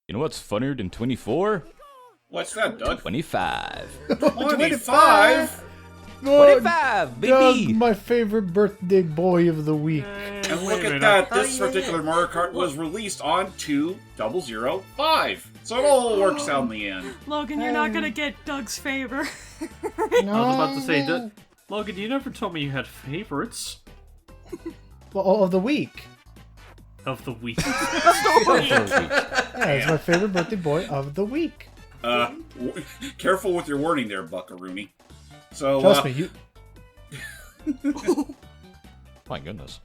You know what's funnier than 24? What's that, Doug? 25. 25? 25, baby! Doug, my favorite birthday boy of the week. And look at that, this particular Mario Kart was released on 2005. So it all works out in the end. Logan, you're not gonna get Doug's favor. I was about to say, Logan, you never told me you had favorites Well, of the week. of the week. Yeah, it's my favorite birthday boy of the week. Careful with your wording there, Buckaroony. So, Trust me, you... My goodness.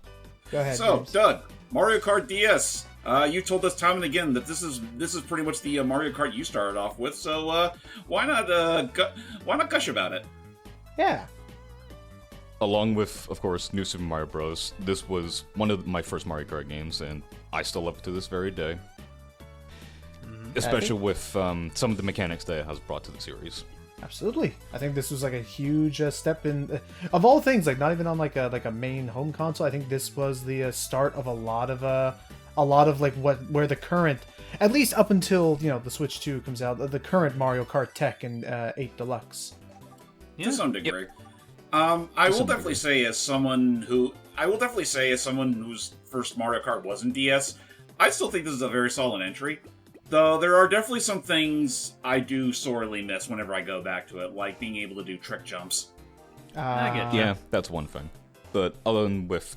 Go ahead, So, James. Doug, Mario Kart DS. You told us time and again that this is pretty much the Mario Kart you started off with. So why not gush about it? Yeah. Along with, of course, New Super Mario Bros., this was one of my first Mario Kart games, and I still love it to this very day. Especially with some of the mechanics that it has brought to the series. Absolutely. I think this was like a huge step in, of all things, like not even on like a main home console. I think this was the start of a lot of like where the current, at least up until the Switch 2 comes out, the current Mario Kart tech and 8 Deluxe. To some degree. I will definitely say as someone whose first Mario Kart wasn't DS, I still think this is a very solid entry. Though there are definitely some things I do sorely miss whenever I go back to it, like being able to do trick jumps. I get Yeah, that's one thing. But other than with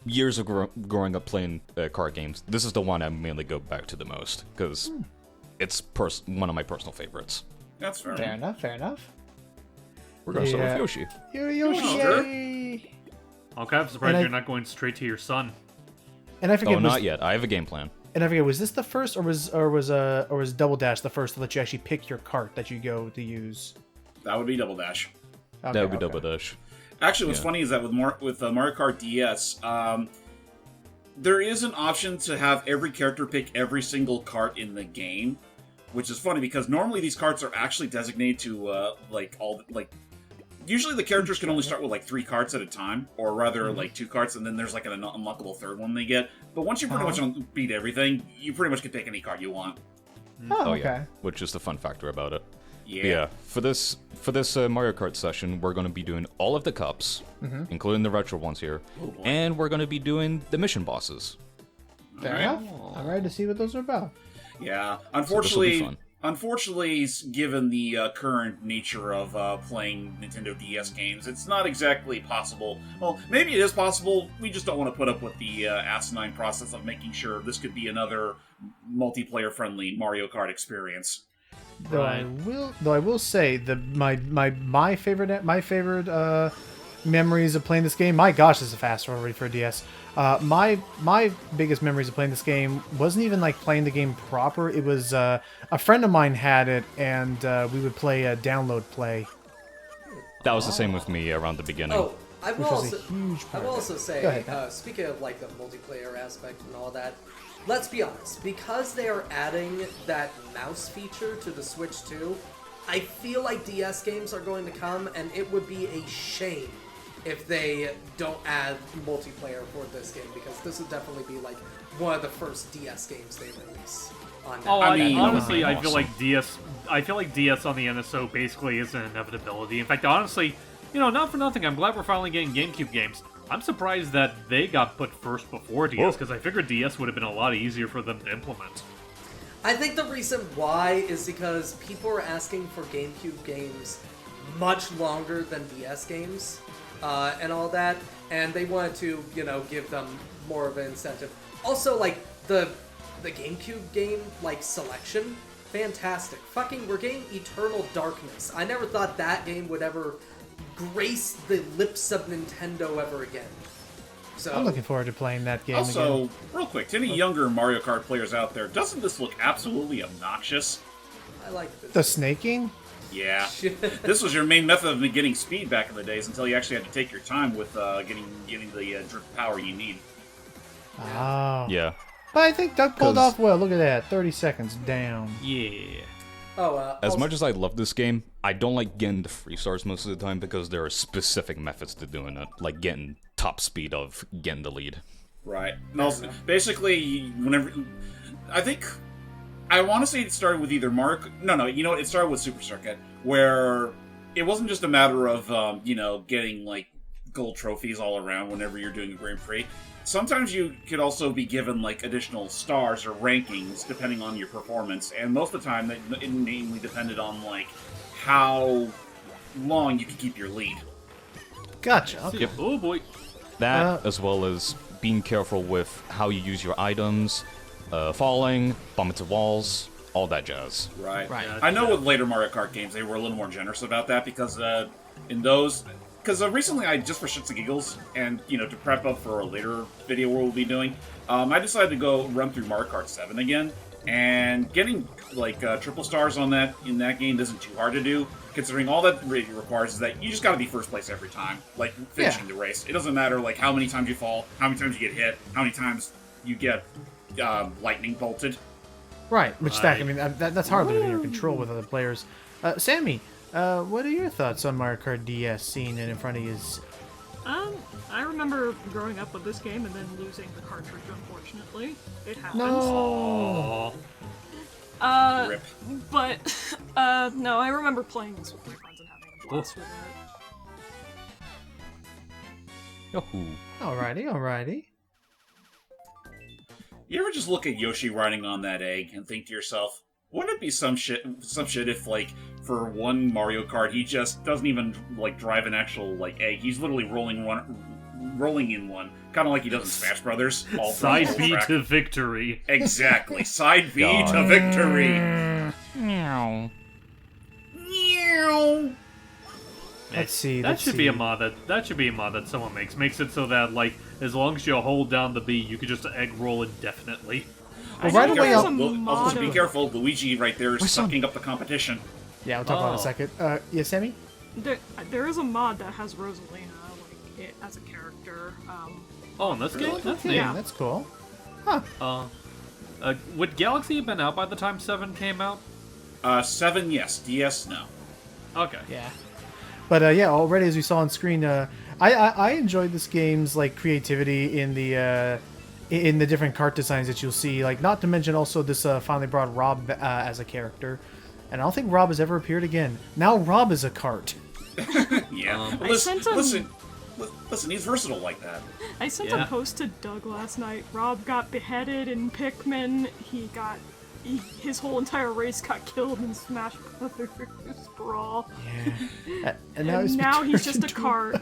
years of growing up playing kart games, this is the one I mainly go back to the most, because it's one of my personal favorites. That's fair. Fair enough, fair enough. We're going to start Yeah. with Yoshi. Yoshi! Okay, I'm surprised And you're not going straight to your son. And I forget, Oh, not yet. I have a game plan. And I forget, was this the first, or was Double Dash the first to let you actually pick your cart that you go to use? That would be Double Dash. Okay, That would be okay. Double Dash. Actually, what's funny is that with Mario Kart DS, there is an option to have every character pick every single cart in the game, which is funny because normally these carts are actually designated to usually the characters can only start with like 3 carts at a time, or rather like 2 carts, and then there's like an unlockable third one they get. But once you pretty much beat everything, you pretty much can take any cart you want. Oh, Yeah, okay. which is the fun factor about it. Yeah. But yeah, for this Mario Kart session, we're going to be doing all of the cups, including the retro ones here, and we're going to be doing the mission bosses. Fair enough. I'm ready to see what those are about. Yeah. this will be fun. Unfortunately, given the current nature of playing Nintendo DS games, it's not exactly possible. Well, maybe it is possible. We just don't want to put up with the asinine process of making sure this could be another multiplayer-friendly Mario Kart experience. Though I will say that my favorite memories of playing this game. My gosh, this is fast already for a DS. My biggest memories of playing this game wasn't even like playing the game proper. It was a friend of mine had it, and we would play a download play. That was the same with me around the beginning. Oh, I will was a also, huge I part will of also Go say, ahead. speaking of like the multiplayer aspect and all that, let's be honest, because they are adding that mouse feature to the Switch 2, I feel like DS games are going to come, and it would be a shame if they don't add multiplayer for this game, because this would definitely be like one of the first DS games they release on that. Oh, I mean, honestly, I feel awesome. like DS on the NSO basically is an inevitability. In fact, honestly, not for nothing, I'm glad we're finally getting GameCube games. I'm surprised that they got put first before DS, because I figured DS would have been a lot easier for them to implement. I think the reason why is because people are asking for GameCube games much longer than DS games, and all that, and they wanted to, give them more of an incentive. Also, like, the GameCube game, like, selection, fantastic. We're getting Eternal Darkness. I never thought that game would ever grace the lips of Nintendo ever again. So I'm looking forward to playing that game Also, again. real quick, to any younger Mario Kart players out there, doesn't this look absolutely obnoxious? I like this. The snaking? Yeah. This was your main method of getting speed back in the days until you actually had to take your time with getting the drift power you need. Oh. Yeah. But I think Doug pulled 'Cause- off well. Look at that. 30 seconds down. Yeah. As much as I love this game, I don't like getting the free stars most of the time because there are specific methods to doing it, like getting top speed of getting the lead. Right. And also, basically, whenever I think I want to say it started with either No, you know what? It started with Super Circuit, where it wasn't just a matter of, getting, like, gold trophies all around whenever you're doing a Grand Prix. Sometimes you could also be given, like, additional stars or rankings depending on your performance, and most of the time it mainly depended on, like, how long you could keep your lead. Gotcha. Okay. Yep. Oh boy. That, as well as being careful with how you use your items, falling, bump into walls, all that jazz. Right. Yeah, I know with later Mario Kart games, they were a little more generous about that because in those... Because recently, just for shits and giggles, and, to prep up for a later video we'll be doing, I decided to go run through Mario Kart 7 again, and getting, like, triple stars on that in that game isn't too hard to do, considering all that really requires is that you just gotta be first place every time, like, finishing the race. It doesn't matter, like, how many times you fall, how many times you get hit, how many times you get lightning bolted. Right, which I mean, that's hardly within your control with other players. Sammy, what are your thoughts on Mario Kart DS seeing it in front of you? I remember growing up with this game and then losing the cartridge, unfortunately. It happens. No. Rip. But, no, I remember playing this with my friends and having a blast with it. Yahoo. Alrighty. You ever just look at Yoshi riding on that egg and think to yourself, wouldn't it be some shit if, like, for one Mario Kart, he just doesn't even, like, drive an actual, like, egg. He's literally rolling in one. Kind of like he does in Smash Brothers. Side B to victory. Exactly. Side B to victory. Meow. Meow. Let's see. That should be a mod that someone makes it so that, like, as long as you hold down the B, you could just egg roll indefinitely. Well, right away, Also, be careful. Luigi right there is sucking up the competition. Yeah, we'll talk about it in a second. Yeah, Sammy? There is a mod that has Rosalina, like, it as a character. Oh, in this game? That's neat. Yeah, that's cool. Would Galaxy have been out by the time 7 came out? 7, yes. DS, no. Okay. Yeah. But yeah, already as we saw on screen, I enjoyed this game's like creativity in the different kart designs that you'll see. Like, not to mention also this finally brought Rob as a character, and I don't think Rob has ever appeared again. Now Rob is a kart. Yeah. Listen, he's versatile like that. I sent a post to Doug last night. Rob got beheaded in Pikmin. His whole entire race got killed in Smash Brothers Brawl. Yeah. And now he's just a cart.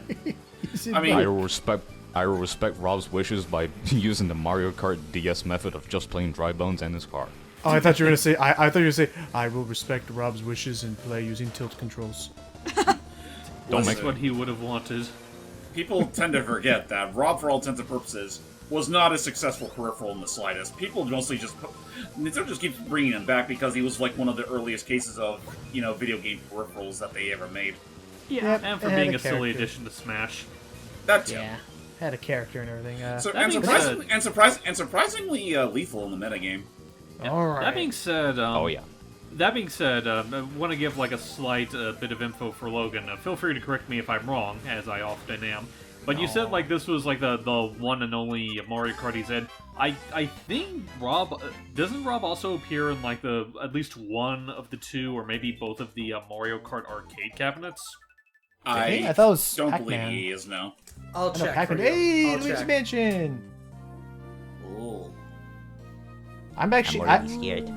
I will respect Rob's wishes by using the Mario Kart DS method of just playing dry bones and his car. Oh, I thought you were gonna say. I thought you were gonna say. I will respect Rob's wishes and play using tilt controls. Don't That's make what he would have wanted. People tend to forget that Rob, for all intents and purposes, was not a successful peripheral in the slightest. People mostly Nintendo just keeps bringing him back because he was like one of the earliest cases of, video game peripherals that they ever made. Yeah. Yep, And for it had being a silly character. addition to Smash. That too. Yeah, had a character and everything. Surprisingly lethal in the metagame. All right. That being said, I want to give like a slight bit of info for Logan. Feel free to correct me if I'm wrong, as I often am. But you said like this was like the one and only Mario Kart he's in. I think Rob doesn't Rob also appear in like the at least one of the two or maybe both of the Mario Kart arcade cabinets. I thought it was don't Pac-Man. believe he is, no. I'll check. Pac-Man. For you. Hey, I'll Luigi's check. Mansion. Ooh. I'm actually. scared.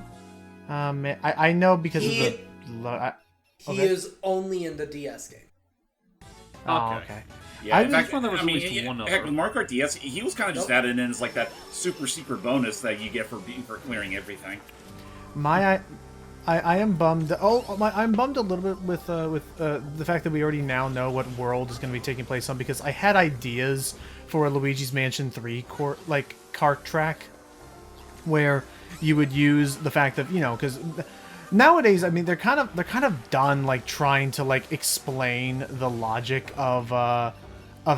I know because of the. He is only in the DS game. Oh, Okay. okay. Yeah, I in fact, thought there was I mean, at least one heck, other. with Mario Kart DS, he was kind of just added in as like that super secret bonus that you get for clearing everything. I am bummed. I'm bummed a little bit with the fact that we already now know what world is going to be taking place on, because I had ideas for a Luigi's Mansion 3 kart track where you would use the fact that because nowadays, I mean, they're kind of done like trying to like explain the logic of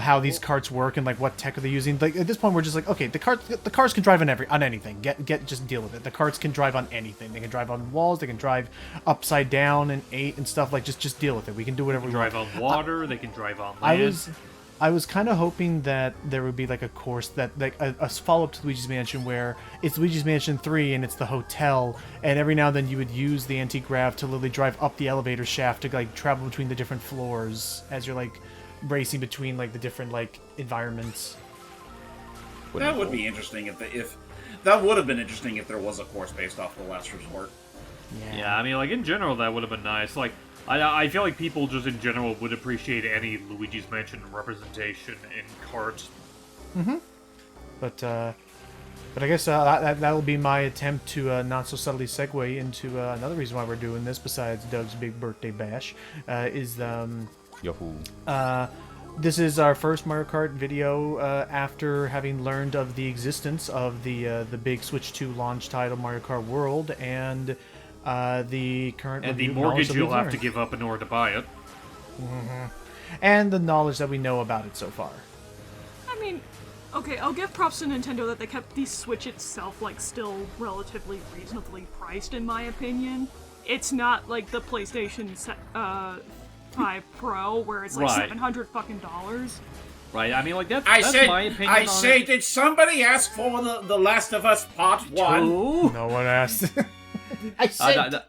how these carts work and like what tech are they using. Like at this point, we're just like, okay, the cars can drive on anything. Just deal with it. The carts can drive on anything. They can drive on walls. They can drive upside down and 8 and stuff. Like just deal with it. We can do whatever we Drive want. on water. They can drive on land. I was kind of hoping that there would be like a course that like a follow-up to Luigi's Mansion where it's Luigi's Mansion 3 and it's the hotel, and every now and then you would use the anti-grav to literally drive up the elevator shaft to like travel between the different floors as you're like racing between like the different like environments. That would be interesting if that would have been interesting if there was a course based off The Last Resort. Yeah, I mean, like, in general, that would have been nice. Like, I feel like people just in general would appreciate any Luigi's Mansion representation in Kart. But I guess that'll be my attempt to not so subtly segue into another reason why we're doing this, besides Doug's big birthday bash, is Yahoo. This is our first Mario Kart video after having learned of the existence of the big Switch 2 launch title, Mario Kart World, and the current And the review knowledge mortgage that you'll we've have to learned. give up in order to buy it. And the knowledge that we know about it so far. I mean, okay, I'll give props to Nintendo that they kept the Switch itself, like, still relatively reasonably priced, in my opinion. It's not like the PlayStation 5 Pro, where it's like Right. $700 fucking dollars. Right, I mean, like, that's I my opinion I on say, it. did somebody ask for the Last of Us Part 1? Ooh. No one asked. I said...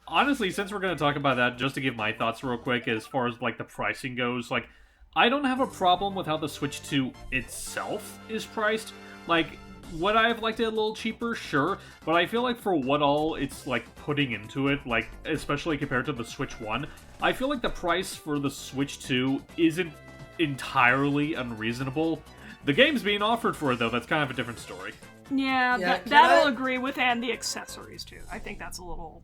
Honestly, since we're going to talk about that, just to give my thoughts real quick as far as, like, the pricing goes, like, I don't have a problem with how the Switch 2 itself is priced. Like, would I have liked it a little cheaper? Sure. But I feel like for what all it's, like, putting into it, like, especially compared to the Switch 1, I feel like the price for the Switch 2 isn't entirely unreasonable. The game's being offered for it, though. That's kind of a different story. Yeah, Yeah, that can I'll I- agree with, and the accessories, too. I think that's a little...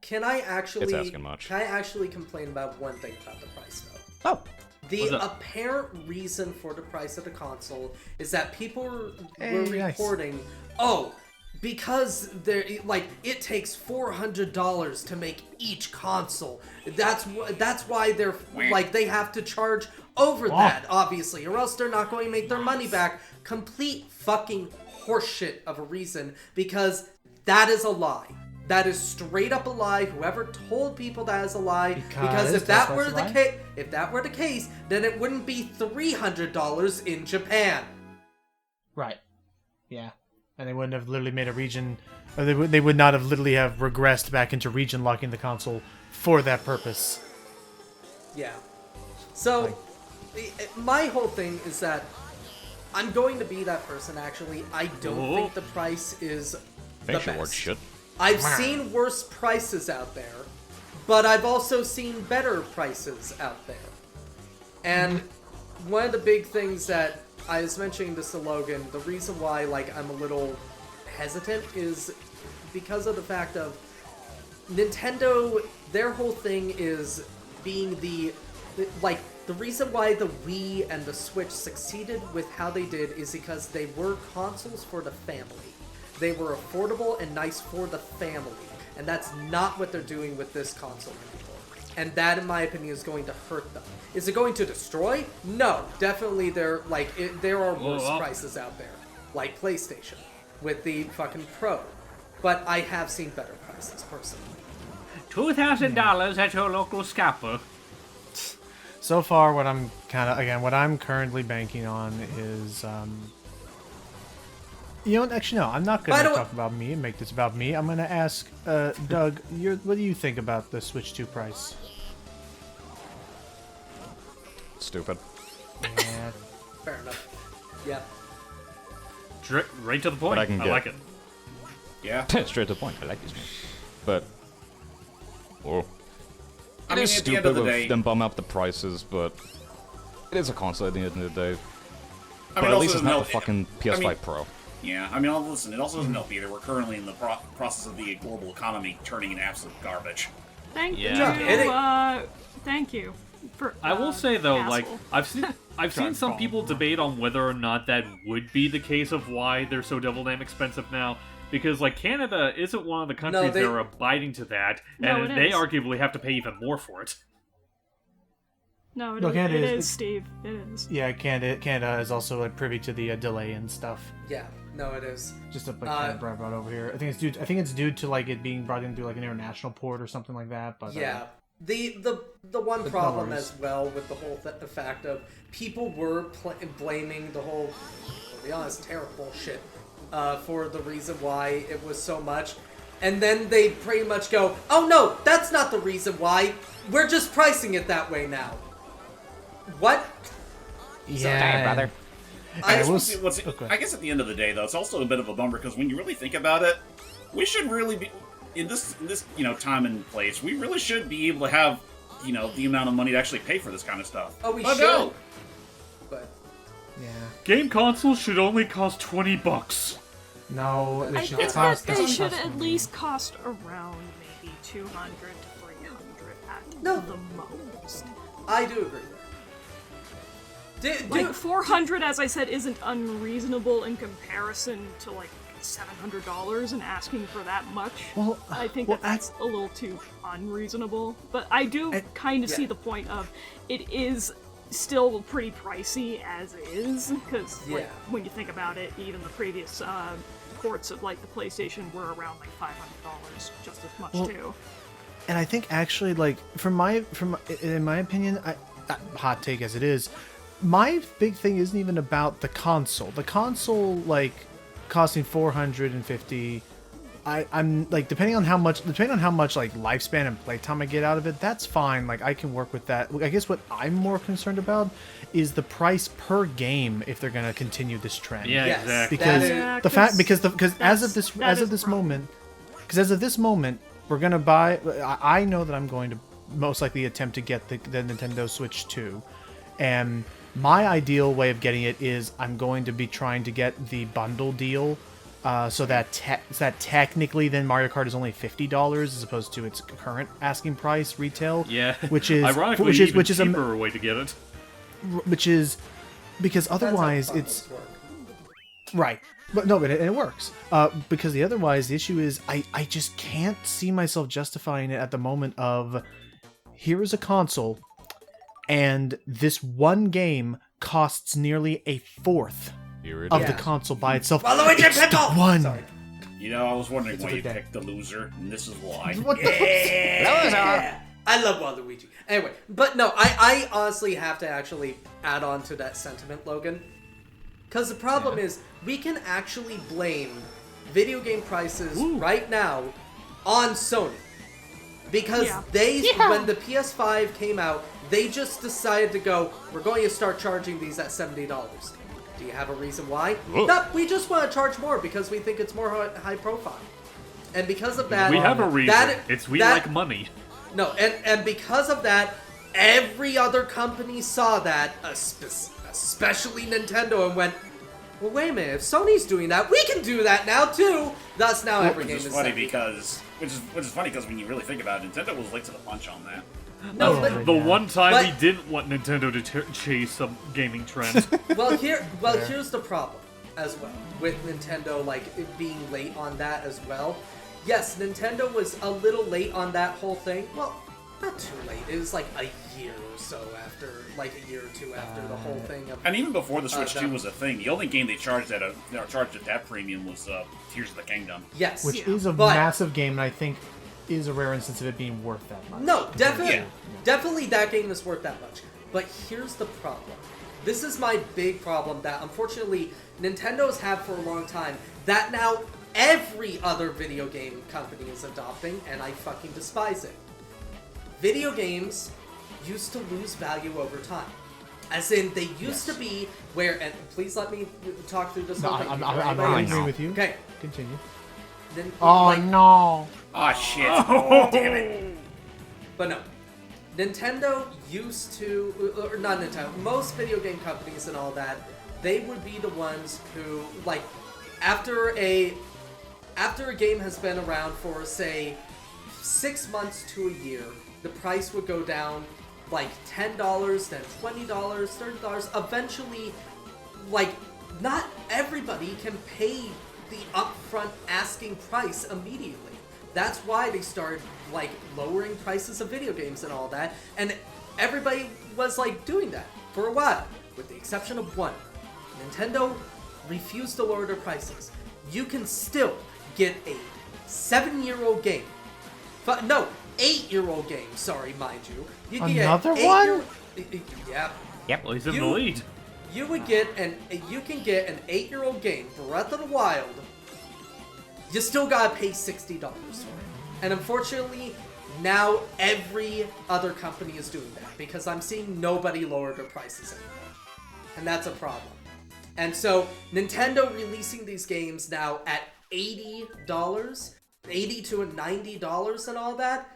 Can I actually? It's asking much. Can I actually complain about one thing about the price though? Oh. The What's up? apparent reason for the price of the console is that people were nice. reporting, because it takes $400 to make each console. That's why they're like they have to charge over that, obviously, or else they're not going to make their money back. Complete fucking horseshit of a reason, because that is a lie. That is straight up a lie. Whoever told people that is a lie. Because if that were the case, then it wouldn't be $300 in Japan. Right. Yeah. And they wouldn't have literally made a region, or they would not have literally have regressed back into region locking the console for that purpose. Yeah. So, my whole thing is that I'm going to be that person, actually. I don't think the price is Thanks, the you word best. shit. I've seen worse prices out there, but I've also seen better prices out there. And one of the big things that I was mentioning this to Logan, the reason why I'm a little hesitant is because of the fact of Nintendo, their whole thing is being the reason why the Wii and the Switch succeeded with how they did is because they were consoles for the family. They were affordable and nice for the family, and that's not what they're doing with this console anymore. And that, in my opinion, is going to hurt them. Is it going to destroy? No, definitely. There are worse prices out there, like PlayStation with the fucking Pro, but I have seen better prices personally. $2,000 at your local scalper. So far, what I'm currently banking on is, you know what? Actually, no, I'm not going to talk about me and make this about me. I'm going to ask, Doug, what do you think about the Switch 2 price? Stupid. Yeah. Fair enough. Yeah. Right to the point. But I can get- like it. Yeah. Straight to the point. I like this game. But... Whoa. I It mean, is at the end stupid of the with day, them bum up the prices, but... It is a console at the end of the day. I But mean, at also least it's doesn't not help- the fucking PS5 I mean, Pro. Yeah, I mean, listen, it also doesn't help either. We're currently in the process of the global economy turning into absolute garbage. Thank Yeah. you, thank you. For, I will say though, like asshole. I've seen some people debate on whether or not that would be the case of why they're so devil damn expensive now. Because like Canada isn't one of the countries that are abiding to that, No, and it they is. arguably have to pay even more for it. No, Look, it it is, is. Steve. It is. Yeah, Canada is also privy to the delay and stuff. Yeah. No, it is. Just to kind of brought over here. I think it's due to like it being brought into like an international port or something like that. But Yeah. The one problem as well with the whole the fact of people were blaming the whole, to be honest, terrible shit for the reason why it was so much, and then they pretty much go, oh no, that's not the reason why. We're just pricing it that way now. What? Yeah, brother. I guess at the end of the day, though, it's also a bit of a bummer because when you really think about it, we should really be in this time and place. We really should be able to have the amount of money to actually pay for this kind of stuff. Oh, we should. No. But Yeah. Game consoles should only cost $20. No, I should think that cost- they doesn't should cost at money. least cost around maybe 200 to 300 at No. the most. I do agree there. Like 400, as I said, isn't unreasonable in comparison to like $700 and asking for that much. Well, I think well, that's a little too unreasonable. But I do kind of see the point of it is still pretty pricey as is, because when you think about it, even the previous ports of like the PlayStation were around like $500 just as much too. And I think actually, like, in my opinion, hot take as it is, my big thing isn't even about the console. The console, like, costing $450. I'm like, depending on how much like lifespan and playtime I get out of it, that's fine. Like, I can work with that. I guess what I'm more concerned about is the price per game if they're gonna continue this trend. Yeah, Yes, exactly. Because Yeah, the fact 'cause because as of this that is moment, we're gonna buy. I know that I'm going to most likely attempt to get the Nintendo Switch 2, and my ideal way of getting it is I'm going to be trying to get the bundle deal, so that technically then Mario Kart is only $50 as opposed to its current asking price retail. Yeah, which is ironically which is a cheaper way to get it. which is because That's how otherwise bundles it's work. right. But no, but it works. Because the issue is I just can't see myself justifying it at the moment of here is a console and this one game costs nearly a fourth Here it of is. the console by itself. Waluigi It's the Pickle! one. Sorry. I was wondering It's why a you good day. picked the loser, and this is why. What the Yeah. I love Waluigi. Anyway, but no, I honestly have to actually add on to that sentiment, Logan. Because the problem is, we can actually blame video game prices right now on Sony. Because when the PS5 came out, they just decided to go, we're going to start charging these at $70. Do you have a reason why? No, we just want to charge more because we think it's more high profile. And because of that... We have a reason. We that- like money. No, and because of that, every other company saw that, especially Nintendo, and went, well, wait a minute, if Sony's doing that, we can do that now too! Thus now every game Which is is funny $70. because when you really think about it, Nintendo was late to the punch on that. No, but, The one time But- we didn't want Nintendo to chase some gaming trend. here's the problem as well with Nintendo, like it being late on that as well. Yes, Nintendo was a little late on that whole thing. Well, not too late. It was like a year or so after, like a year or two after the whole thing. Of, And even before the Switch 2 them- was a thing, the only game they charged at that premium was Tears of the Kingdom. yes, Which is a But- massive game, and I think is a rare instance of it being worth that much. No, definitely, Yeah. definitely that game is worth that much. But here's the problem. This is my big problem that unfortunately Nintendo's had for a long time. That now every other video game company is adopting, and I fucking despise it. Video games used to lose value over time. As in, they used to be where, and please let me talk through this No, whole thing. I'm Everybody not else- agreeing with you. Okay. Continue. Then, Oh like, no! Ah, shit. Oh, damn it. But no. Nintendo used to, or not Nintendo, most video game companies and all that, they would be the ones who, like, after a game has been around for, say, 6 months to a year, the price would go down, like, $10, then $20, $30. Eventually, like, not everybody can pay the upfront asking price immediately. That's why they started, like, lowering prices of video games and all that, and everybody was, like, doing that for a while, with the exception of one. Nintendo refused to lower their prices. You can still get a 7-year-old game. But no, 8-year-old game. Sorry, mind you. You can Another get one? Yeah. Yep. Well, he's in the lead. You can get an 8-year-old game, Breath of the Wild. You still gotta pay $60 for it. And unfortunately, now every other company is doing that because I'm seeing nobody lower their prices anymore. And that's a problem. And so Nintendo releasing these games now at $80, $80 to $90 and all that,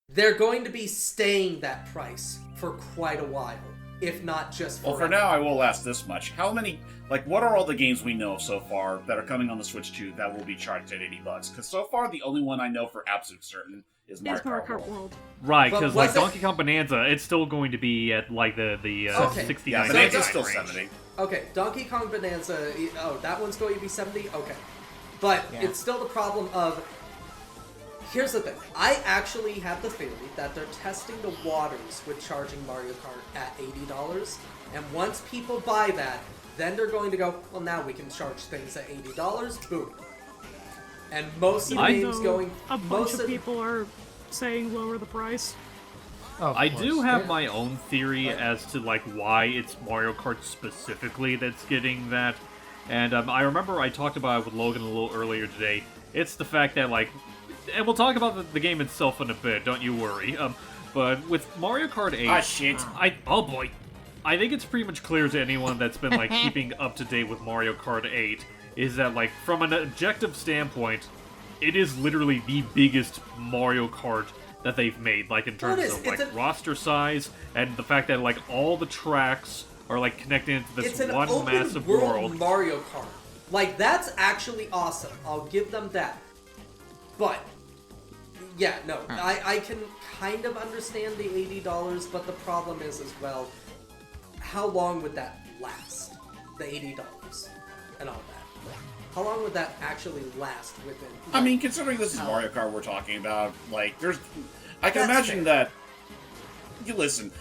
they're going to be staying that price for quite a while, if not just forever. Well, for now, I will ask this much. How many, what are all the games we know so far that are coming on the Switch 2 that will be charged at $80? Because so far, the only one I know for absolute certain is Mario Kart World. Right, But because was it- Donkey Kong Bonanza, it's still going to be at the Okay. 69. Yeah, So Bonanza's that's still range. 70. Okay, Donkey Kong Bonanza, that one's going to be 70? Okay. But it's still the problem of... Here's the thing. I actually have the theory that they're testing the waters with charging Mario Kart at $80. And once people buy that, then they're going to go, well, now we can charge things at $80. Boom. And most of the Even games though going... a bunch of people are saying lower the price. Of I course. do have Yeah. my own theory as to why it's Mario Kart specifically that's getting that, and I remember I talked about it with Logan a little earlier today. It's the fact that and we'll talk about the game itself in a bit. Don't you worry. But with Mario Kart 8, Ah, shit. oh boy, I think it's pretty much clear to anyone that's been keeping up to date with Mario Kart 8 is that from an objective standpoint, it is literally the biggest Mario Kart that they've made, in terms is. of It's roster size and the fact that all the tracks are connected into this It's an one open massive world Mario Kart. That's actually awesome. I'll give them that. But yeah, no, I can kind of understand the $80, but the problem is as well, how long would that last? The $80 and all that. How long would that actually last within? I mean, considering this is Mario Kart we're talking about, I can That's imagine fair. that. You listen,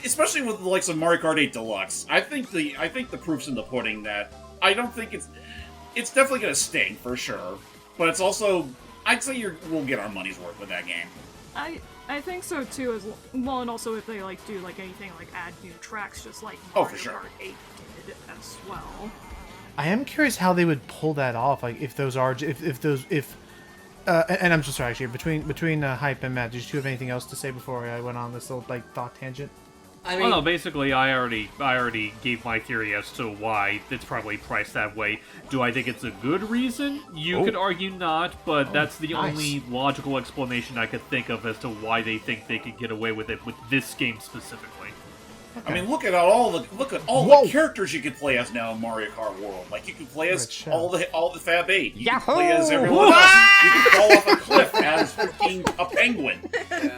especially with the likes of Mario Kart 8 Deluxe. I think the proof's in the pudding that I don't think it's definitely gonna sting for sure, but it's also I'd say we'll get our money's worth with that game. I think so too, and also if they do anything add new tracks, just like Oh, Mario for sure. Kart 8 did as well. I am curious how they would pull that off. If those are, and I'm so sorry. Actually, between Hype and Matt, did you have anything else to say before I went on this little thought tangent? I Oh mean, no, basically I already gave my theory as to why it's probably priced that way. Do I think it's a good reason? You could argue not, but that's the nice. only logical explanation I could think of as to why they think they could get away with it with this game specifically. I mean, look at all the characters you could play as now in Mario Kart World. You could play as Rich, all the Fab 8. You Yahoo! could play as everyone else. You could fall off a cliff as freaking a penguin.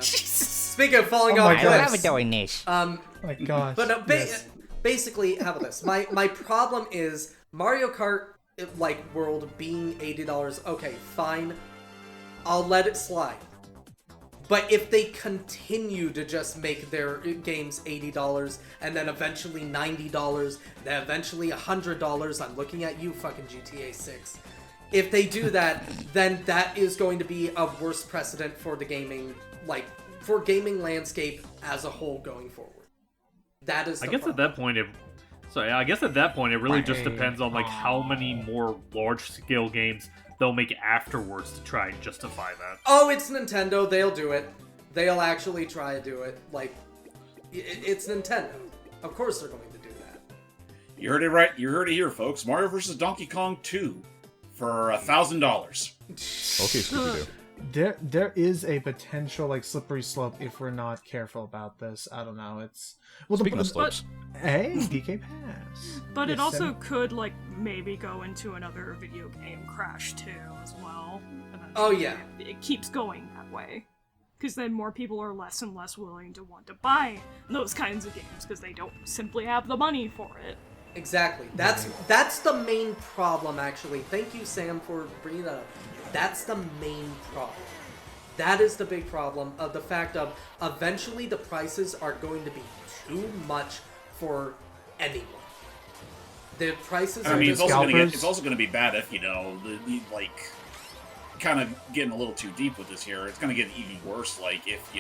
speaking of falling Oh off my I God. cliffs, love doing this. My gosh. but no, yes. basically, how about this? My problem is Mario Kart World being $80. Okay, fine, I'll let it slide. But if they continue to just make their games $80 and then eventually $90, then eventually $100, I'm looking at you, fucking GTA 6. If they do that, then that is going to be a worse precedent for the gaming, for gaming landscape as a whole going forward. That is. I guess at that point it really just depends on how many more large-scale games they'll make afterwards to try and justify that. Oh, it's Nintendo. They'll do it. They'll actually try to do it. It's Nintendo. Of course they're going to do that. You heard it right. You heard it here, folks. Mario vs. Donkey Kong 2 for $1,000. Okay, Scooby-Doo. There is a potential slippery slope if we're not careful about this. I don't know. It's Speaking of slopes, Hey, DK Pass. But it Yes, also Sam? could maybe go into another video game Crash 2 as well. Oh, yeah. It keeps going that way. Because then more people are less and less willing to want to buy those kinds of games because they don't simply have the money for it. Exactly. That's the main problem, actually. Thank you, Sam, for bringing that up. That's the main problem. That is the big problem of the fact of eventually the prices are going to be too much for anyone. The prices I are mean, just it's also scalpers. going to be bad if kind of getting a little too deep with this here. It's going to get even worse. Like if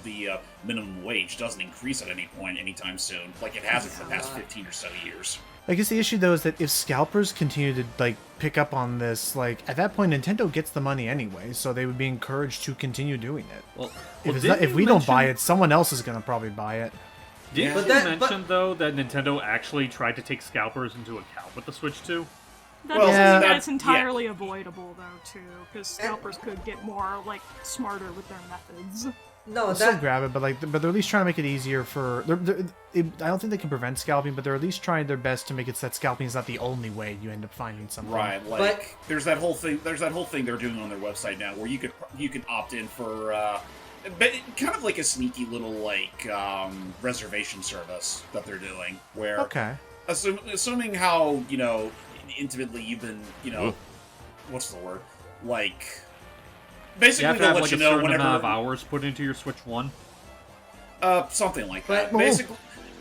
the minimum wage doesn't increase at any point anytime soon, like it hasn't for the past 15 or so years. I guess the issue though is that if scalpers continue to like pick up on this, like at that point Nintendo gets the money anyway, so they would be encouraged to continue doing it. Well, If we don't buy it, someone else is gonna probably buy it. Did Yeah. you mention though that Nintendo actually tried to take scalpers into account with the Switch 2? That Well, doesn't yeah. mean that it's entirely avoidable, though, too, because scalpers could get more, like, smarter with their methods. No, They'll still that grab it, but they're at least trying to make it easier for. I don't think they can prevent scalping, but they're at least trying their best to make it so that scalping is not the only way you end up finding something. Right, like But- there's that whole thing they're doing on their website now where you could opt in for kind of like a sneaky little like reservation service that they're doing where Okay. assuming how intimately you've been what's the word, like You basically have to they'll have let like you a know certain whenever amount of hours put into your Switch 1. something like that. But-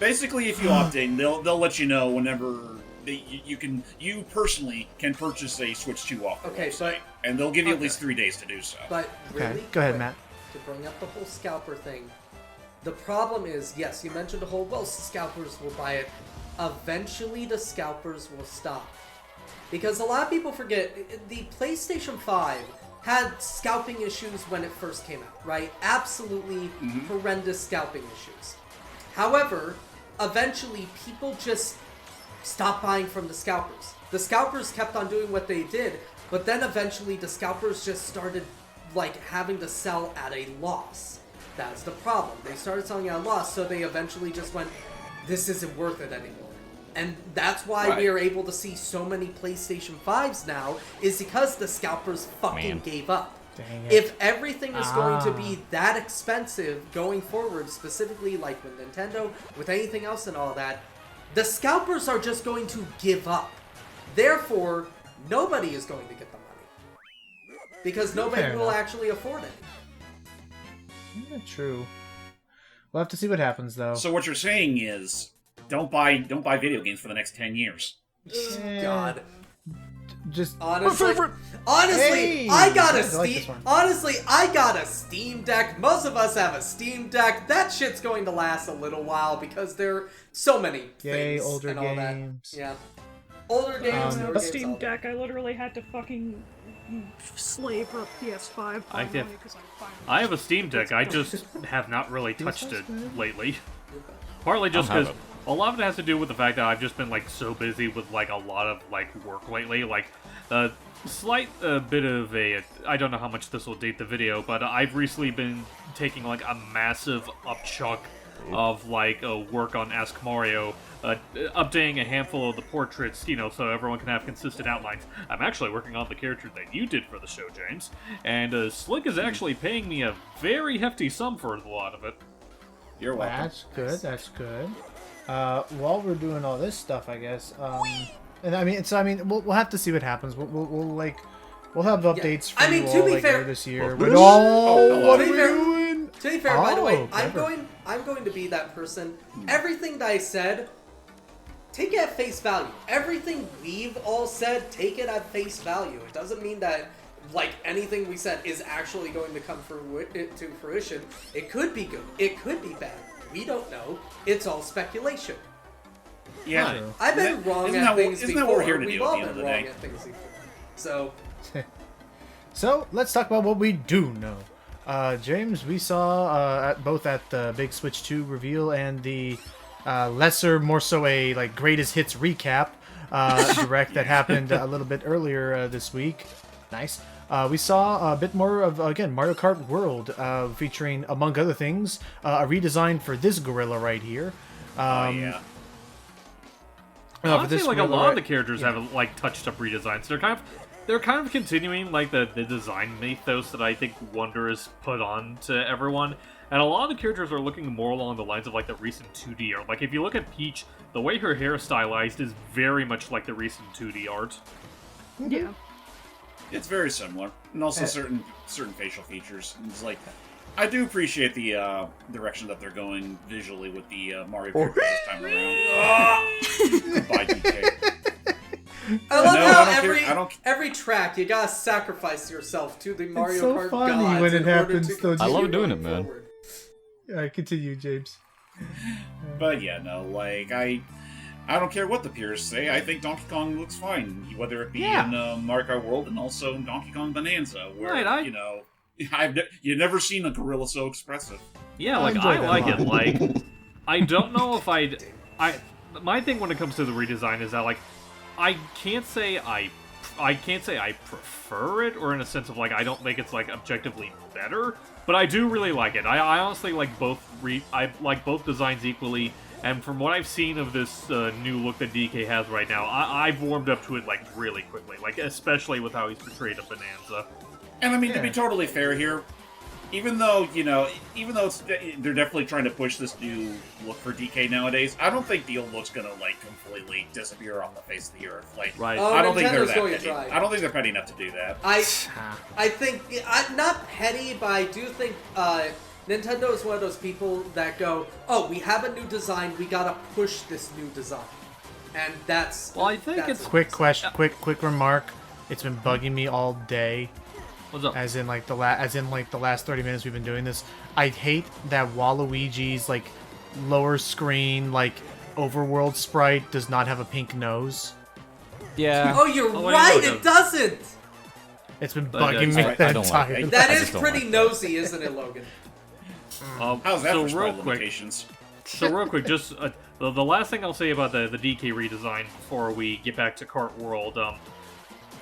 Basically, if you opt in, they'll let you know whenever you personally can purchase a Switch 2 off the Okay, website, and they'll give you at okay. least 3 days to do so. But really Okay, go ahead, quick, Matt. To bring up the whole scalper thing, the problem is, yes, you mentioned the whole, well, scalpers will buy it. Eventually, the scalpers will stop. Because a lot of people forget, the PlayStation 5 had scalping issues when it first came out, right? Absolutely horrendous scalping issues. However, eventually, people just stopped buying from the scalpers. The scalpers kept on doing what they did, but then eventually the scalpers just started like having to sell at a loss. That's the problem. They started selling at a loss, so they eventually just went, this isn't worth it anymore. And that's why Right. we are able to see so many PlayStation 5s now, is because the scalpers fucking Man. gave up. Dang it. If everything is going to Ah. be that expensive going forward, specifically like with Nintendo, with anything else and all that, the scalpers are just going to give up. Therefore, nobody is going to get the money. Because nobody Fair will enough. actually afford it. Yeah, true. We'll have to see what happens though. So what you're saying is, don't buy video games for the next 10 years. Yeah. God. Just Honestly, Hey! I got a I like this Steam. one. Honestly, I got a Steam Deck. Most of us have a Steam Deck. That shit's going to last a little while because there are so many Yay, things older and all games. that. Yeah, older games. newer games, Steam all that. Deck, I literally had to fucking slave for PS5 I finally, did. 'cause finally I have a Steam Deck. I just have not really touched it lately. Partly just I don't because have a lot of it has to do with the fact that I've just been like so busy with like a lot of like work lately. Like a slight bit of a, I don't know how much this will date the video, but I've recently been taking like a massive upchuck of like work on Ask Mario, updating a handful of the portraits, so everyone can have consistent outlines. I'm actually working on the character that you did for the show, James, and Slick is actually paying me a very hefty sum for a lot of it. You're welcome. That's good. That's good. While we're doing all this stuff, I guess. And we'll have to see what happens. We'll have updates for I mean, you to all be like, fair- later this year. Whoosh. Oh, what To are be we fair- doing? To be fair, by the way, Oh, clever. I'm going to be that person. Everything that I said, take it at face value. Everything we've all said, take it at face value. It doesn't mean that like anything we said is actually going to come to fruition. It could be good. It could be bad. We don't know. It's all speculation. Yeah. True. I've been Isn't wrong that at what- things isn't before. that what we're here to We've do at all the end been of the wrong day? at things before. So, So let's talk about what we do know. James, we saw both at the Big Switch 2 reveal and the lesser, more so a like greatest hits recap direct that happened a little bit earlier this week. Nice. We saw a bit more of again Mario Kart World, featuring among other things a redesign for this gorilla right here. Oh yeah. For Honestly, this like a gorilla lot of the right- characters have like touched up redesigns. They're kind of continuing like the design mythos that I think Wonder has put on to everyone. And a lot of the characters are looking more along the lines of like the recent 2D art. Like if you look at Peach, the way her hair is stylized is very much like the recent 2D art. Yeah. It's very similar, and also certain facial features. It's like, I do appreciate the direction that they're going visually with the Mario characters this time around. Goodbye, DK. I love No, how I don't care. I don't- every track you gotta sacrifice yourself to the Mario so Kart funny gods when it in order happens, to though, continue I love doing going it, man. forward. Alright, continue, James. But yeah, no, like I don't care what the peers say. I think Donkey Kong looks fine, whether it be in Mario Kart World and also in Donkey Kong Bonanza, where Right, you know, you've never seen a gorilla so expressive. Yeah, I like enjoy I that like a it. lot. Like I don't know if my thing when it comes to the redesign is that like I can't say I prefer it, or in a sense of like I don't think it's like objectively better, but I do really like it. I honestly like both I like both designs equally, and from what I've seen of this new look that DK has right now, I've warmed up to it like really quickly, like especially with how he's portrayed a Bonanza. And I mean, to be totally fair here, even though they're definitely trying to push this new look for DK nowadays, I don't think the old look's gonna like completely disappear off the face of the earth. Like, Right. Oh, I don't think they're Nintendo's that going to petty. try. I don't think they're petty enough to do that. I think not petty, but I do think Nintendo is one of those people that go, "Oh, we have a new design. We gotta push this new design," and that's. Well, I think that's it's- it. Quick question, quick remark. It's been bugging me all day. What's up? As in like the last 30 minutes we've been doing this. I hate that Waluigi's like lower screen like overworld sprite does not have a pink nose. Yeah. Oh, you're Oh, I right. know, It doesn't. It's been But, bugging me I the don't like entire it. That I is just don't pretty like that. nosy, isn't it, Logan? How's that so for real sprite quick, limitations? So real quick, just the last thing I'll say about the DK redesign before we get back to Kart World.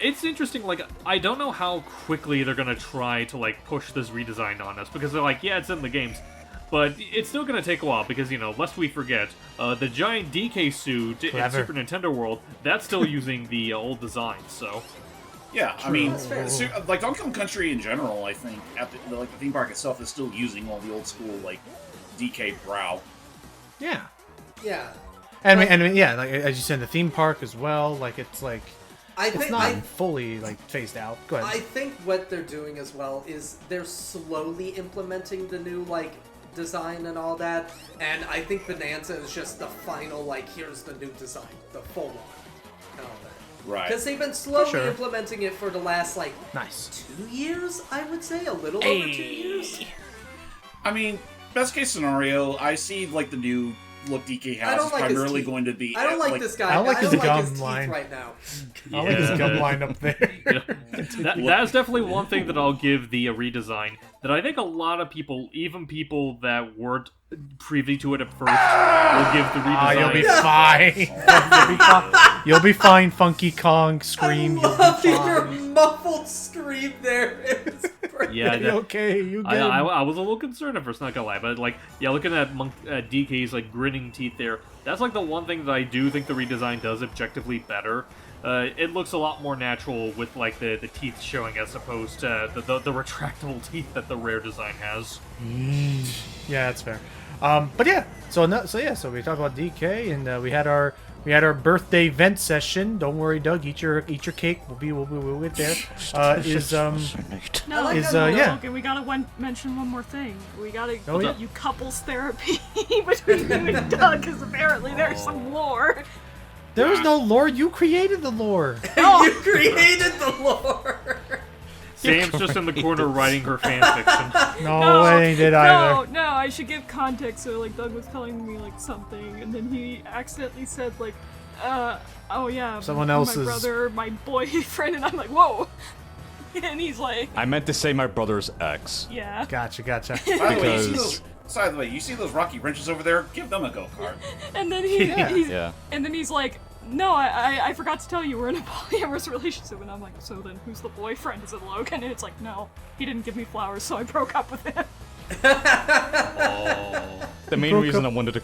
It's interesting. Like I don't know how quickly they're gonna try to like push this redesign on us, because they're like, yeah, it's in the games, but it's still gonna take a while because lest we forget, the giant DK suit in Clever. Super Nintendo World, that's still using the old design. So Yeah, I mean, That's fair. like Donkey Kong Country in general, I think at the theme park itself is still using all the old school like DK brow. Yeah. Yeah. And I mean, yeah, like as you said, the theme park as well. Like it's like I it's think not I fully like phased out. Go ahead. I think what they're doing as well is they're slowly implementing the new like design and all that, and I think Bonanza is just the final like here's the new design, the full one, and all that. Right. Because they've been slowly sure. implementing it for the last like Nice. 2 years, I would say, a little over 2 years. I mean, best case scenario, I see like the new look DK I has don't is like his primarily teeth. going to be. I don't like this guy. I don't like his gum teeth line. right now. I like his gum line up there. that's definitely one thing that I'll give the redesign that I think a lot of people, even people that weren't privy to it at first, will give the redesign. Ah, you'll be fine. You'll be fine. You'll be fine. Funky Kong scream. I You'll love be your fine. muffled scream there. It was perfect. Yeah, You okay? You good? I was a little concerned at first, not gonna lie, but like, yeah, looking at DK's like grinning teeth there, that's like the one thing that I do think the redesign does objectively better. It looks a lot more natural with like the teeth showing as opposed to the retractable teeth that the rare design has. Yeah, that's fair. But yeah, so we talked about DK, and we had our birthday vent session. Don't worry, Doug. Eat your cake. We'll get there. No, Is, no, yeah. okay, we gotta mention one more thing. We gotta Oh, yeah. you couples therapy between you and Doug, because apparently there's some lore. There was no lore. You created the lore. You created the lore. Sam's just in the corner writing her fan fiction. No, I ain't did either. No, I should give context. So, like, Doug was telling me, like, something, and then he accidentally said, like, oh yeah, Someone my else's- brother, my boyfriend, and I'm like, whoa. And he's like, I meant to say my brother's ex. yeah. Gotcha. By the way, you see those rocky wrenches over there? Give them a go kart. And then he's Yeah. and then he's like, no, I forgot to tell you we're in a polyamorous relationship. And I'm like, so then who's the boyfriend? Is it Logan? And it's like, no, he didn't give me flowers, so I broke up with him. The main broke reason up- I wanted to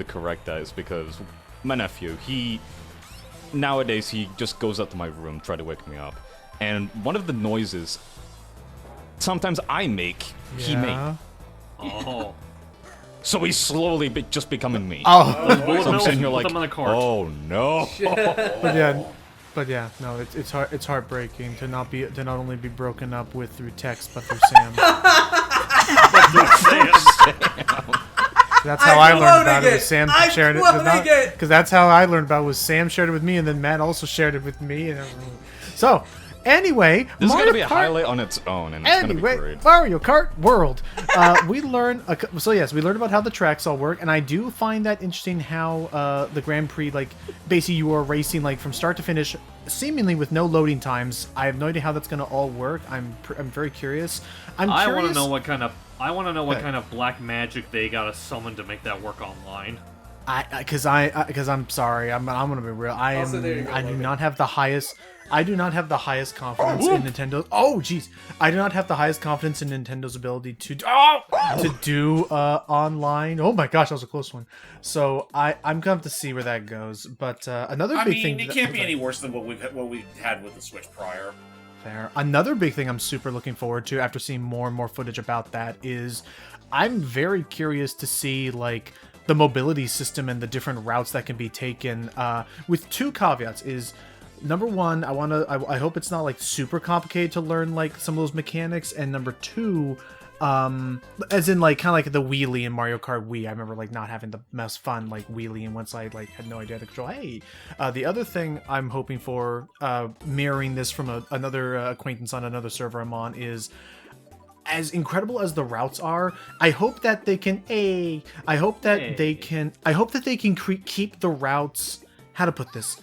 correct that is because my nephew, nowadays he just goes up to my room, try to wake me up, and one of the noises sometimes I make, he Yeah. make. Oh. So he's slowly just becoming me. Oh, So I'm sitting here Put like, them on the cart. oh no. but yeah, no, it's heartbreaking to not only be broken up with through text, but through Sam. That's how I learned about it. quoting Was Sam I'm shared it. quoting it. Because that's how I learned about it. Was Sam shared it with me, and then Matt also shared it with me. And so, anyway, This is Mario gonna be a Kart- highlight on its own, and it's gonna be great. Mario Kart World. We learned. So yes, we learned about how the tracks all work, and I do find that interesting how the Grand Prix, like, basically you are racing like from start to finish, seemingly with no loading times. I have no idea how that's gonna all work. I'm very curious. I want to curious- know what kind of black magic they gotta summon to make that work online. Because I'm sorry, I'm gonna be real. Also, there you go, I do Logan. not have the highest. I do not have the highest confidence in Nintendo. Oh, jeez, I do not have the highest confidence in Nintendo's ability to do online. Oh my gosh, that was a close one. So I'm gonna have to see where that goes. But another I big mean, thing. it can't be any worse than what we had with the Switch prior. Fair. Another big thing I'm super looking forward to after seeing more and more footage about that is I'm very curious to see like the mobility system and the different routes that can be taken with two caveats is number one, I hope it's not like super complicated to learn like some of those mechanics, and number two, as in like kind of like the wheelie in Mario Kart Wii. I remember like not having the most fun like wheelie once I like had no idea how to control. Hey, the other thing I'm hoping for, mirroring this from another acquaintance on another server I'm on, is as incredible as the routes are, I hope that they can keep the routes. How to put this?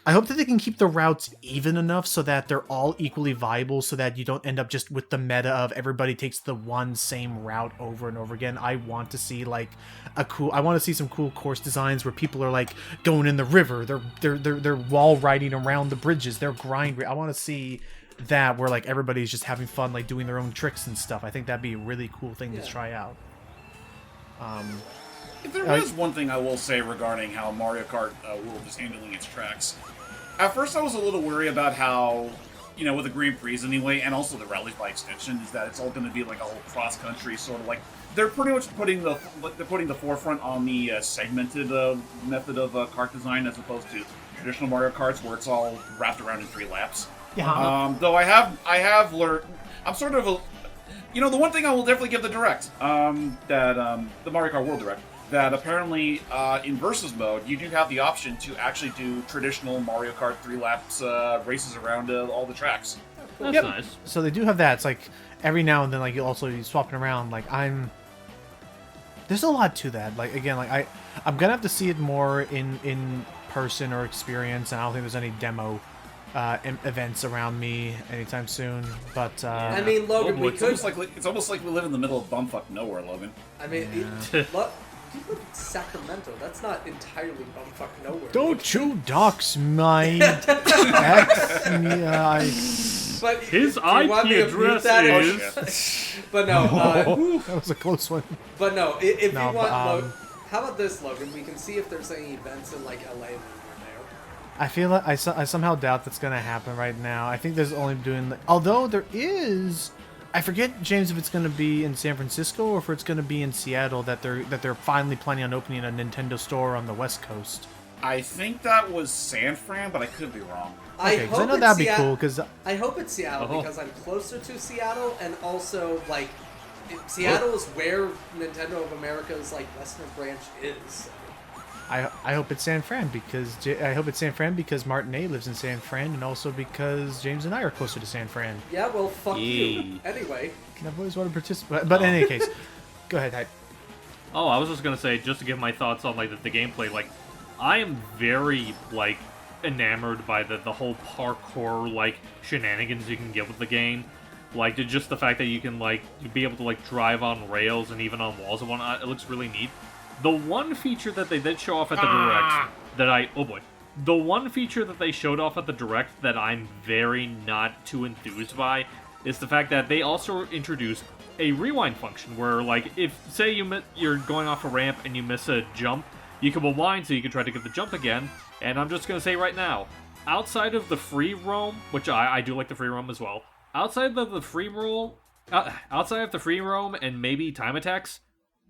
I hope that they can keep the routes even enough so that they're all equally viable, so that you don't end up just with the meta of everybody takes the one same route over and over again. I want to see like I want to see some cool course designs where people are like going in the river, they're wall riding around the bridges, they're grinding. I want to see that where like everybody's just having fun, like doing their own tricks and stuff. I think that'd be a really cool thing to try out. If there is one thing I will say regarding how Mario Kart World is handling its tracks, at first I was a little worried about how, with the Grand Prix anyway, and also the rallies by extension, is that it's all going to be like a whole cross-country sort of like... They're pretty much putting the forefront on the segmented method of kart design as opposed to traditional Mario Karts where it's all wrapped around in 3 laps. Yeah. Though I have learned... I'm sort of the one thing I will definitely give the Direct, the Mario Kart World Direct, that apparently in Versus mode, you do have the option to actually do traditional Mario Kart 3 laps races around all the tracks. That's Yep. nice. So they do have that. It's like every now and then, like you'll also be swapping around. Like there's a lot to that. Like again, like I'm gonna have to see it more in person or experience, and I don't think there's any demo events around me anytime soon. But I mean, Logan, we It's could. almost like we live in the middle of bumfuck nowhere, Logan. I mean, you live in Sacramento. That's not entirely bumfuck nowhere. don't you dox my But His do you want me IP to mute address that? is. But no. that was a close one. But no. If No, you want, but, how about this, Logan? We can see if there's any events in like LA when we're there. I feel like I somehow doubt that's gonna happen right now. I think there's only doing although there is. I forget, James, if it's going to be in San Francisco or if it's going to be in Seattle that they're finally planning on opening a Nintendo store on the West Coast. I think that was San Fran, but I could be wrong. Okay, because I know that'd be cool. Because I hope it's Seattle Oh. because I'm closer to Seattle, and also like Seattle is where Nintendo of America's like Western branch is. I hope it's San Fran because Martin A lives in San Fran, and also because James and I are closer to San Fran. Yeah, well, fuck you. Yee. Anyway, And I've always wanted to participate. But in any case, go ahead. Oh, I was just gonna say, just to give my thoughts on like the gameplay. Like, I am very like enamored by the whole parkour like shenanigans you can get with the game. Like, just the fact that you can like be able to like drive on rails and even on walls and whatnot. It looks really neat. The one feature that they did show off at the Direct the one feature that they showed off at the Direct that I'm very not too enthused by is the fact that they also introduced a rewind function where, like, if, say you're going off a ramp and you miss a jump, you can rewind so you can try to get the jump again. And I'm just going to say right now, outside of the free roam, which I do like the free roam as well, outside of the free roam and maybe time attacks,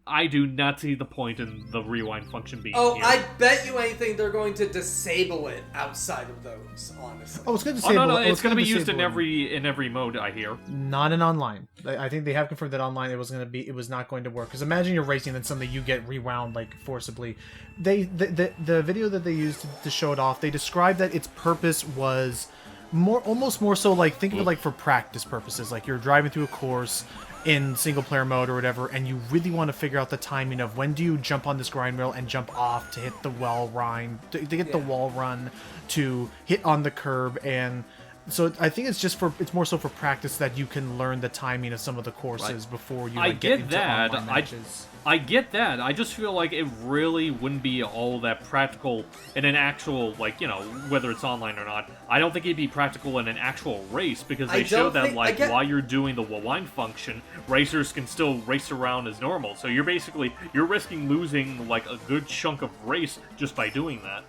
I do not see the point in the rewind function being Oh, here. I bet you anything they're going to disable it outside of those, honestly. Oh, it's going to Oh, disable. no, oh, it's going to be used disable in every mode, I hear. Not in online. I think they have confirmed that online it was not going to work. Because imagine you're racing and suddenly you get rewound like forcibly. The video that they used to show it off, they described that its purpose was almost more so like, think of it like for practice purposes. Like you're driving through a course in single player mode or whatever, and you really want to figure out the timing of when do you jump on this grind rail and jump off to hit the wall run, to get the wall run, to hit on the curb. And so I think it's more so for practice that you can learn the timing of some of the courses before you get into online matches. I get that. I just feel like it really wouldn't be all that practical in an actual, like, whether it's online or not. I don't think it'd be practical in an actual race, because they show that, while you're doing the rewind function, racers can still race around as normal. So you're risking losing, like, a good chunk of race just by doing that.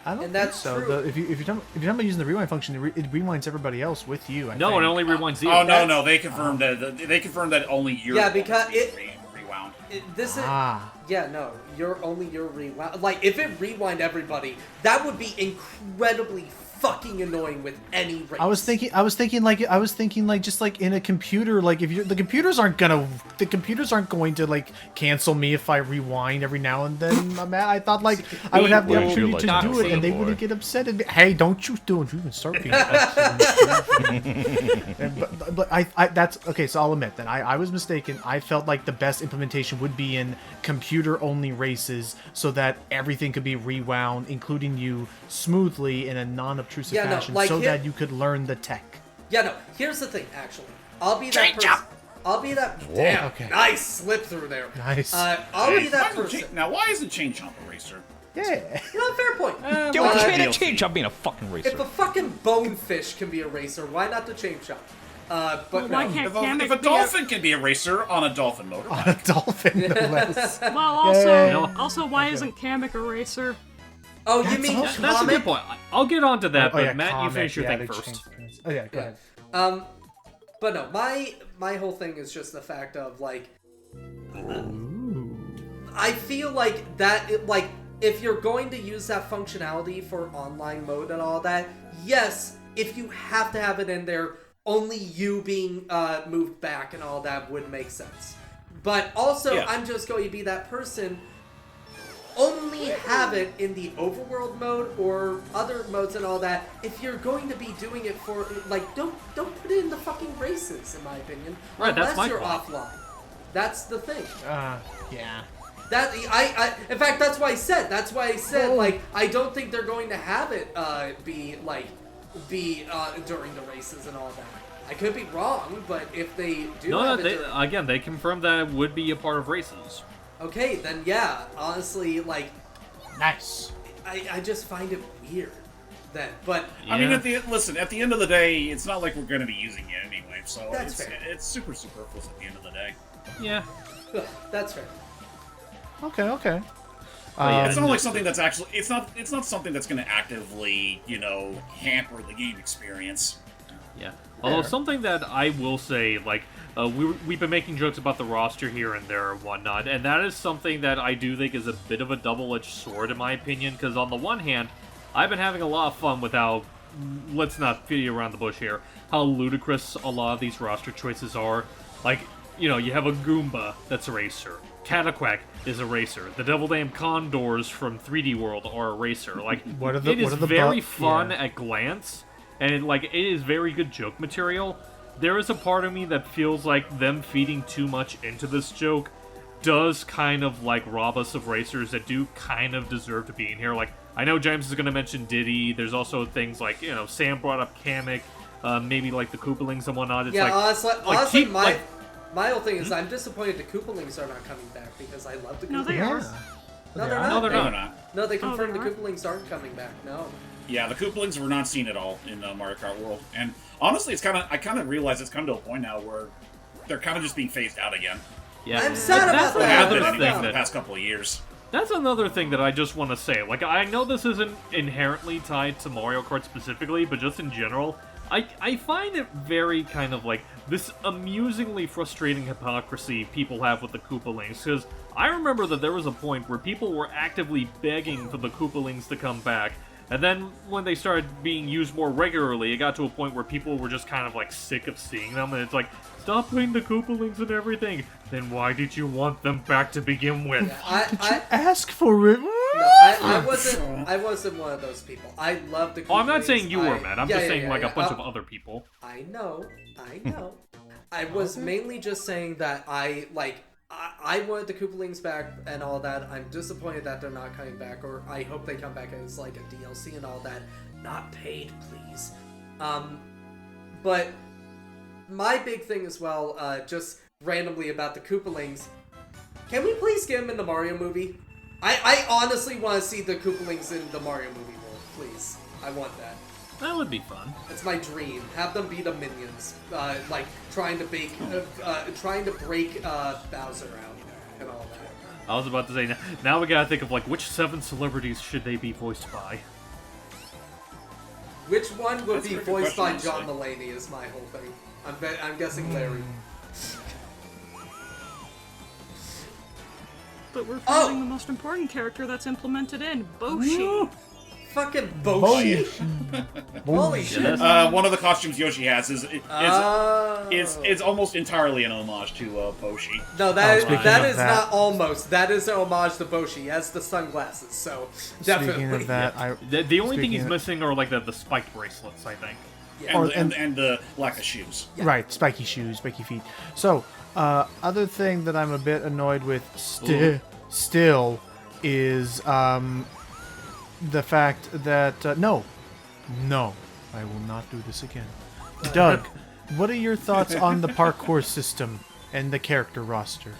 I don't And think that's so. true. If you're talking about using the rewind function, it rewinds everybody else with you. I No, think. it only rewinds you. Oh no, they confirmed that only you're because rewound. This is Ah. yeah, no, you're rewound. Like if it rewind everybody, that would be incredibly fucking annoying with any race. I was thinking like just like in a computer, like if the computers aren't going to like cancel me if I rewind every now and then. I thought like I would have the Well, opportunity like to that do it, and they boy. wouldn't get upset. And be, hey, don't you do it? You can start being. but I that's okay. So I'll admit that I was mistaken. I felt like the best implementation would be in computer only races, so that everything could be rewound, including you, smoothly in a non-obtrusive Yeah, no, fashion, like so here- that you could learn the tech. Yeah, no. Here's the thing. Actually, I'll be that person. I'll be that. Damn. Okay. Nice slip through there. Nice. I'll be that person. Now, why isn't Chain Chomp a racer? Yeah. You know, fair point. Yo, But trade a DLC. change up being a fucking racer. if a fucking bonefish can be a racer, why not the chain chomp? But Why no. can't If Kamek a be dolphin can be a racer on a dolphin motorbike, On a dolphin, no less. Well, also, Yeah. also, why isn't Kamek a racer? Oh, you That's mean also- That's a good comic? point. I'll get onto that, Oh, but yeah, Matt, you comic, finish your yeah, thing they first. changed things. Oh yeah, go ahead. But no, my whole thing is just the fact of like, I feel like that if you're going to use that functionality for online mode and all that, yes, if you have to have it in there, only you being moved back and all that would make sense. But also, Yeah. I'm just going to be that person. Only have it in the overworld mode or other modes and all that. If you're going to be doing it for like, don't put it in the fucking races, in my opinion. Right, that's unless my you're point. offline. That's the thing. Yeah. That I in fact that's why I said like I don't think they're going to have it be during the races and all that. I could be wrong, but if they do No, have it they, during, again, they confirmed that it would be a part of races. okay, then yeah, honestly, like Nice. I just find it weird then. But I mean, Yeah. at the end of the day, it's not like we're going to be using it anyway, so That's fair. it's super superfluous at the end of the day. Yeah. that's fair. Okay. yeah, It's and not like something that's actually it's not something that's going to actively hamper the game experience. Yeah. Although something that I will say, like, we've been making jokes about the roster here and there and whatnot, and that is something that I do think is a bit of a double-edged sword in my opinion, because on the one hand, I've been having a lot of fun with how, let's not beat around the bush here, how ludicrous a lot of these roster choices are. Like, you have a Goomba that's a racer. Cataquack is a racer. The Devil Damn Condors from 3D World are a racer. Like, it is very fun at glance, and it is very good joke material. There is a part of me that feels like them feeding too much into this joke does kind of rob us of racers that do kind of deserve to be in here. Like, I know James is going to mention Diddy. There's also things like, Sam brought up Kamek, maybe the Koopalings and whatnot. It's Yeah, honestly, keep, my whole thing is I'm disappointed the Koopalings are not coming back because I love the Koopalings. No, they are. No, they're are. not. No, they're No, not. not. No, they confirmed they the aren't? Koopalings aren't coming back. No. Yeah, the Koopalings were not seen at all in the Mario Kart world, and honestly, I kind of realize it's come to a point now where they're kind of just being phased out again. Yeah. I'm sad That's about They that. have been another anyway thing for the that past couple of years. That's another thing that I just want to say. I know this isn't inherently tied to Mario Kart specifically, but just in general, I find it very kind of like this amusingly frustrating hypocrisy people have with the Koopalings, because I remember that there was a point where people were actively begging for the Koopalings to come back, and then when they started being used more regularly, it got to a point where people were just kind of like sick of seeing them, and it's like, stop putting the Koopalings and everything. Then why did you want them back to begin with? Yeah, Ask for it. No, I wasn't one of those people. I love the Koopalings. Oh, I'm not saying you were, Matt. I'm just saying like a bunch of Uh, other people. I know. I was mainly just saying that I wanted the Koopalings back and all that. I'm disappointed that they're not coming back, or I hope they come back as like a DLC and all that. Not paid, please. But my big thing as well, just randomly about the Koopalings, can we please get them in the Mario movie? I honestly want to see the Koopalings in the Mario movie world, please. I want that. That would be fun. It's my dream. Have them be the minions, like trying to break Bowser out and all that. I was about to say, now we gotta think of like which 7 celebrities should they be voiced by. Which one would That's be a good voiced by question, John honestly. Mulaney? Is my whole thing. I'm guessing Larry. But we're forgetting the most important character that's implemented in, Boshi. Fucking Boshi. Holy shit. One of the costumes Yoshi has is almost entirely an homage to Boshi. No, that Speaking of is that- not almost. That is an homage to Boshi. He has the sunglasses, so definitely. Speaking of that, The only thing Speaking he's of- missing are like the spiked bracelets, I think. And the lack of shoes. right, spiky shoes, spiky feet. So, other thing that I'm a bit annoyed with still is the fact that no, I will not do this again. Doug, what are your thoughts on the parkour system and the character roster?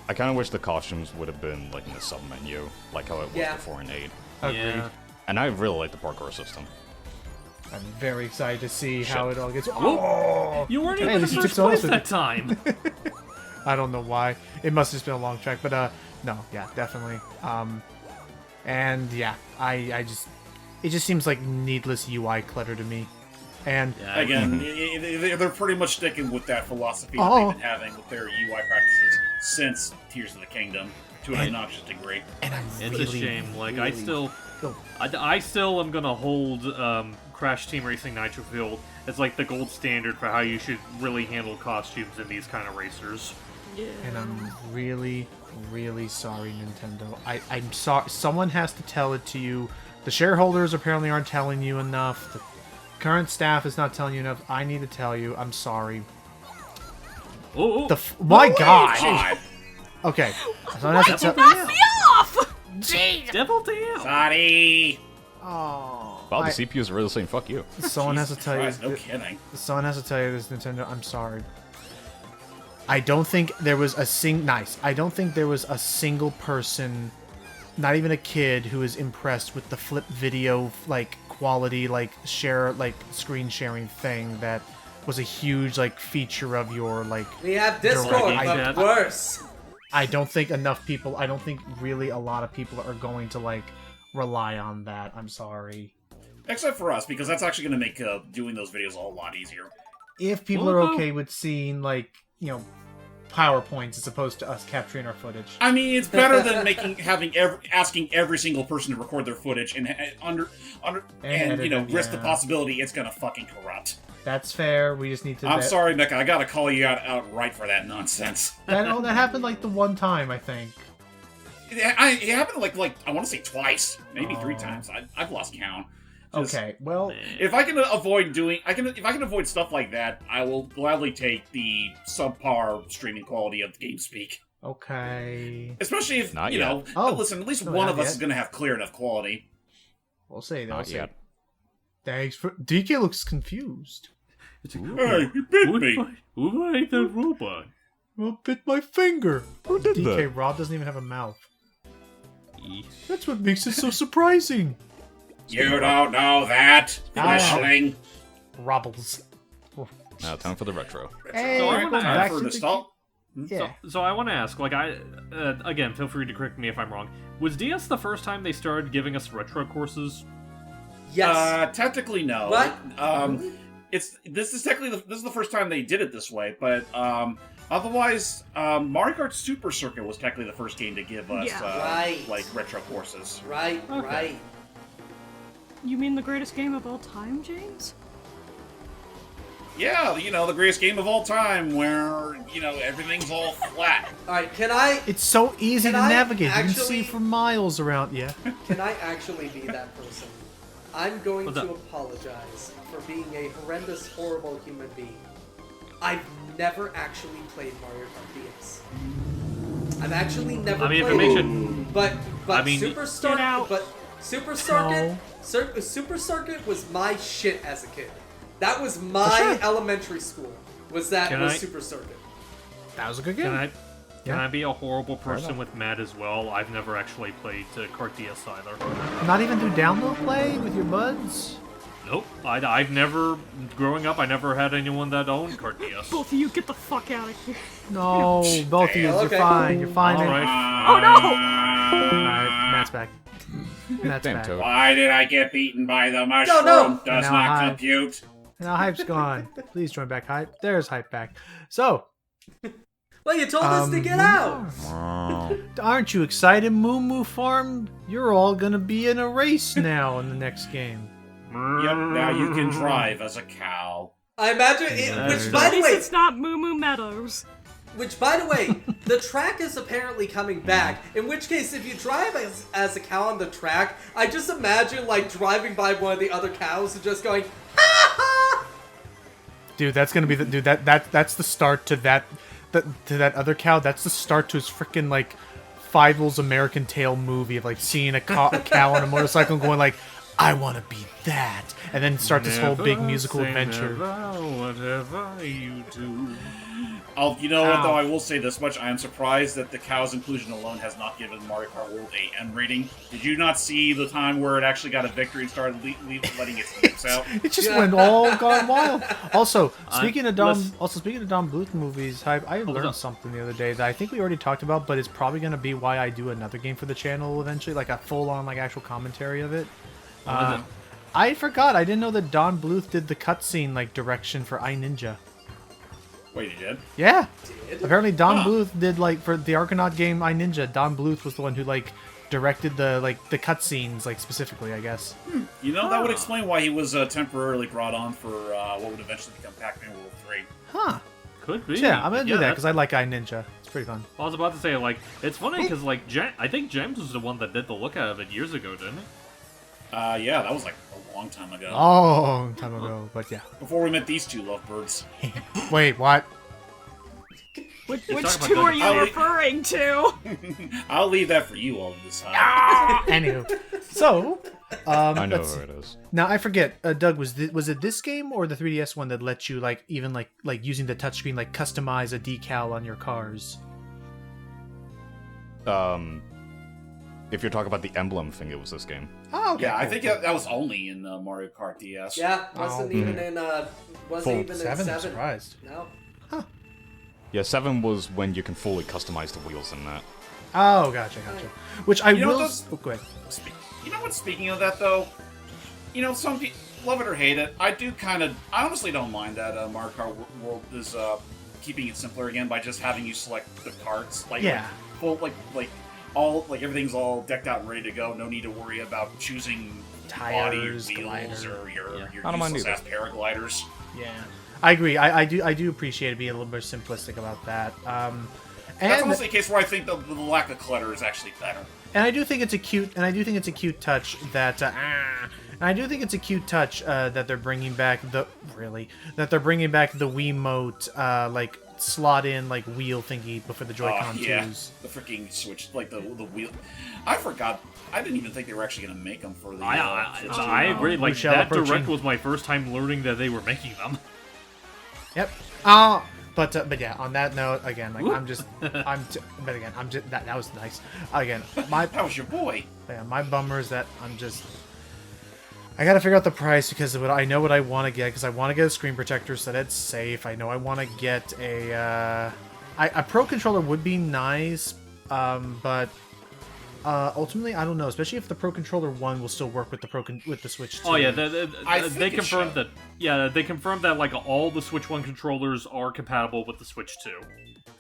I kind of wish the costumes would have been like in the sub menu, like how it was Yeah. before in 8. Agreed. Yeah. And I really like the parkour system. I'm very excited to see how it all gets. Oh! You weren't Hey, even in this first took so long place with that it. time. I don't know why. It must have just been a long track, but no, yeah, definitely. And yeah, I just it just seems like needless UI clutter to me. And Again, they're pretty much sticking with that philosophy that Oh. they've been having with their UI practices since Tears of the Kingdom, to an obnoxious degree. and I'm It's really, a shame. Like really- I still am gonna hold Crash Team Racing Nitro Fuel as like the gold standard for how you should really handle costumes in these kind of racers. Yeah. And I'm really, really sorry, Nintendo. I'm sorry. Someone has to tell it to you. The shareholders apparently aren't telling you enough. The current staff is not telling you enough. I need to tell you. I'm sorry. Oh, My God. God. Okay. Someone has to tell. Knock me off! Devil Damn! Sorry. Oh. Wow, the CPU is really saying fuck you. Someone has to Jesus tell you. Christ, no kidding. Someone has to tell you this, Nintendo. I'm sorry. I don't think there was I don't think there was a single person, not even a kid, who was impressed with the flip video like quality, like screen sharing thing that was a huge like feature of your like. We have Discord, Direct. but worse. I don't think enough people. I don't think really a lot of people are going to like rely on that. I'm sorry. Except for us, because that's actually going to make doing those videos a whole lot easier. If people are okay with seeing like PowerPoints as opposed to us capturing our footage. I mean, it's better than asking every single person to record their footage and risk the possibility it's gonna fucking corrupt. That's fair. We just need to. I'm sorry, Mecca. I gotta call you out outright for that nonsense. That happened like the one time, I think. It happened like I want to say twice, maybe 3 times. I've lost count. Just- Okay, well, If I can avoid stuff like that, I will gladly take the subpar streaming quality of TeamSpeak. okay. Especially if Not you yet. know. Oh, Listen, at least no, one not of us yet. is gonna have clear enough quality. We'll see. They'll Not say. yet. Thanks for. DK looks confused. Hey, he bit me. Who ate that robot? Well, bit my finger. Who did DK, that? Rob doesn't even have a mouth. That's what makes it so surprising. You don't know that, Ah. Wishling. Robbles. Now, time for the retro. Hey, So I going wanna back for to nostalgia. Yeah. So I want to ask, like, again, feel free to correct me if I'm wrong. Was DS the first time they started giving us retro courses? Yes. Technically, no. What? This is the first time they did it this way, but otherwise, Mario Kart Super Circuit was technically the first game to give us Right. like retro courses. Right, Okay. right. You mean the greatest game of all time, James? Yeah, the greatest game of all time, where everything's all flat. Alright, can I It's so easy Can to I navigate. You can actually- see for miles around. Yeah. actually be that person? I'm going What's to up? apologize for being a horrendous, horrible human being. I've never actually played Mario Kart DS. I've actually never I mean, if played it makes it. it... But I mean, Super Get out. But Super Circuit, No. Super Circuit was my shit as a kid. That was my sure. elementary school. Was Can I- Super Circuit? That was a good game. Can Yeah. I be a horrible person enough. with Matt as well? I've never actually played Kart DS either. Not even do download play with your buds. Nope. I've never, growing up, I never had anyone that owned Kart DS. Both of you get the fuck out of here. No, both of you. Okay. You're fine. You're fine. All man. right. Oh no! Alright, Matt's back. Matt's Damn back. Toad. Why did I get beaten by the mushroom? no. Does No, not hi. compute. Now Hype's gone. Please join back, Hype. There's Hype back. So, Well, you told us to get out. aren't you excited, Moo Moo Farm? You're all gonna be in a race now in the next game. Yep, now you can drive as a cow. I imagine it, which, At by At the least way, it's not Moo Moo Meadows. the track is apparently coming back. In which case, if you drive as a cow on the track, I just imagine like driving by one of the other cows and just going, ha ha! Dude, that's gonna be the dude. That's the start to that other cow. That's the start to his freaking like Fievel's American Tail movie of like seeing a cow on a motorcycle and going like, I want to be that, and then start this whole big musical adventure. Whatever you do. You know what, though, Ow. I will say this much. I am surprised that the cow's inclusion alone has not given Mario Kart World a M rating. Did you not see the time where it actually got a victory and started letting its lips out? It just went all gone wild. Also, I- speaking of let's- Don Bluth movies, I learned up? something the other day that I think we already talked about, but it's probably gonna be why I do another game for the channel eventually, like a full-on like actual commentary of it. What is it? I forgot. I didn't know that Don Bluth did the cutscene like direction for iNinja. Wait, you did? Yeah. Did? Apparently, Don Bluth did like for the Argonaut game iNinja. Don Bluth was the one who like directed the cutscenes like specifically, I guess. You know, that would explain why he was temporarily brought on for what would eventually become Pac-Man World 3. Huh. Could be. Yeah, I'm gonna do that that's- because I like iNinja. It's pretty fun. I was about to say, like, it's funny because, like, I think James was the one that did the look out of it years ago, didn't he? Yeah, that was like a long time ago. Long time ago, but yeah. Before we met these two lovebirds. Wait, what? Which talking about two are you Dungeons. referring to? I'll leave that for you all to decide. Anywho, so I know let's- where it is. now I forget. Doug, was it this game or the 3DS one that lets you like even like using the touchscreen like customize a decal on your cars? If you're talking about the emblem thing, it was this game. Oh, okay. Yeah, I cool. think that was only in Mario Kart DS. Yeah, wasn't Oh. even in wasn't even in Seven. I'm seven. surprised. No. Yeah, 7 was when you can fully customize the wheels in that. Oh, gotcha. Which I You know will. those- Oh, go ahead. You know what? Speaking of that, though, some people love it or hate it. I honestly don't mind that Mario Kart World is keeping it simpler again by just having you select the carts. Yeah. Everything's all decked out and ready to go. No need to worry about choosing Tires, body, wheels, glider. or your I don't mind useless ass paragliders. Yeah, I agree. I do appreciate it being a little more simplistic about that. That's And honestly a case where I think the lack of clutter is actually better. and I do think it's a cute touch that that they're bringing back the Wiimote like slot in like wheel thingy before the Joy-Con yeah, 2s. the freaking Switch, like the wheel. I forgot. I didn't even think they were actually going to make them for the. Switch. I agree. Like, Michelle that approaching. direct was my first time learning that they were making them. Yep. But yeah. On that note, again, like but again, that was nice. Again, That was your boy. my bummer is that I gotta figure out the price because I know what I want to get because I want to get a screen protector so that it's safe. I know I want to get a Pro controller would be nice, but ultimately, I don't know. Especially if the Pro Controller 1 will still work with the Switch 2. Oh yeah, I they think it confirmed should. that. Yeah, they confirmed that like all the Switch 1 controllers are compatible with the Switch 2.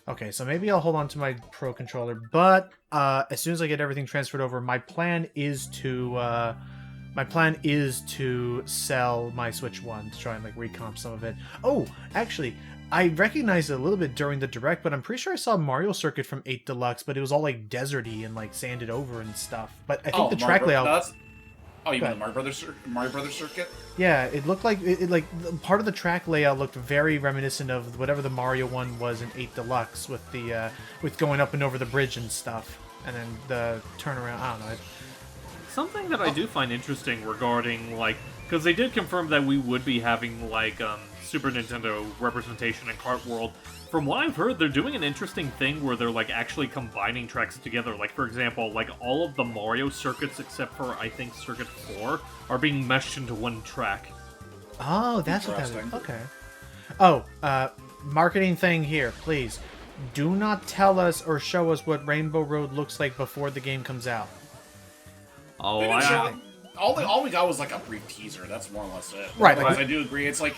Okay, so maybe I'll hold on to my Pro Controller, but as soon as I get everything transferred over, my plan is to sell my Switch 1 to try and like recomp some of it. Oh, actually, I recognized it a little bit during the direct, but I'm pretty sure I saw Mario Circuit from 8 Deluxe, but it was all like deserty and like sanded over and stuff. But I think the track layout. Oh, you Go mean the Mario Brothers circuit? Yeah, it looked like it like part of the track layout looked very reminiscent of whatever the Mario one was in 8 Deluxe with the with going up and over the bridge and stuff, and then the turnaround. I don't know. Something that I do find interesting regarding like, because they did confirm that we would be having like Super Nintendo representation in Kart World. From what I've heard, they're doing an interesting thing where they're like actually combining tracks together. Like for example, like all of the Mario circuits except for I think Circuit 4 are being meshed into one track. Oh, that's what that is. Interesting. Okay. Oh, marketing thing here, please. Do not tell us or show us what Rainbow Road looks like before the game comes out. Oh, They didn't show- all we got was like a brief teaser. That's more or less it. Right, Because like- I do agree. It's like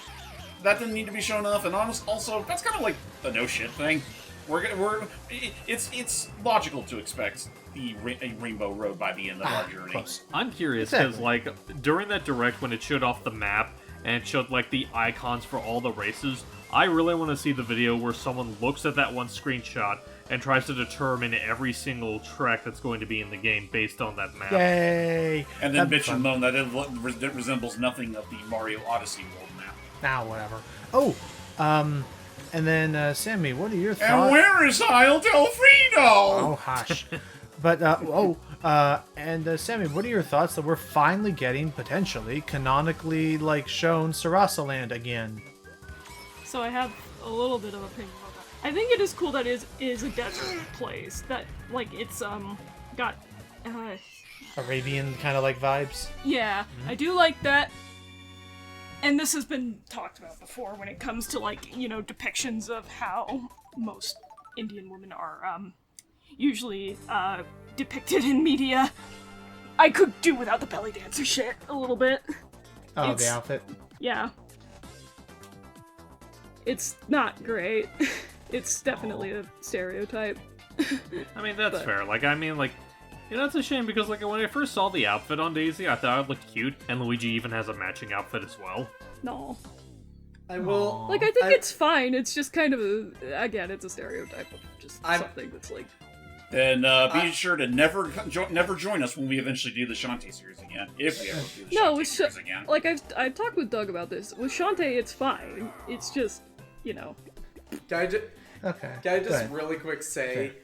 that didn't need to be shown off, and also that's kind of like the no shit thing. It's logical to expect a Rainbow Road by the end of our journey. Close. I'm curious because Exactly. like during that direct when it showed off the map and it showed like the icons for all the races, I really want to see the video where someone looks at that one screenshot and tries to determine every single track that's going to be in the game based on that map. Yay! And then That'd be bitch and fun. moan that it resembles nothing of the Mario Odyssey world map. Now, whatever. Oh, and then Sammy, what are your thoughts? And where is Isle Delfino? Oh, hush. But Sammy, what are your thoughts that we're finally getting potentially canonically like shown Sarasa Land again? So I have a little bit of opinion about that. I think it is cool that it is a desert place. That like it's got Arabian kind of like vibes. yeah, I do like that. And this has been talked about before when it comes to like, you know, depictions of how most Indian women are usually depicted in media. I could do without the belly dancer shit a little bit. Oh, It's- the outfit. Yeah. It's not great. It's definitely a stereotype. I mean, that's But- fair. Like, I mean, like, you know, it's a shame because, like, when I first saw the outfit on Daisy, I thought it looked cute, and Luigi even has a matching outfit as well. No. I will. Like, I think it's fine. It's just kind of again, it's a stereotype of just something that's like. Then be sure to never join us when we eventually do the Shantae series again. If we ever do the No, Shantae with series again. like I've talked with Doug about this. With Shantae, it's fine. It's just, you know. Can I just Okay. Can I go just ahead. really quick say, Sure.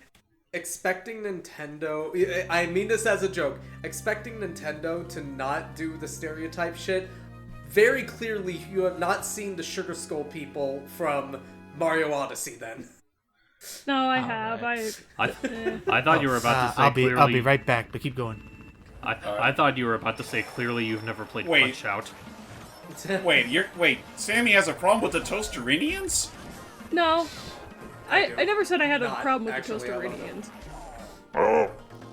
expecting Nintendo, I mean this as a joke, expecting Nintendo to not do the stereotype shit, very clearly you have not seen the Sugar Skull people from Mario Odyssey then. No, I have. right. I thought you were about to say clearly. I'll be right back, but keep going. I thought you were about to say clearly you've never played Wait. Punch Out. Wait, Sammy has a problem with the Toasterinians? No, I never said I had a Not, problem with actually, the I love Toasterians.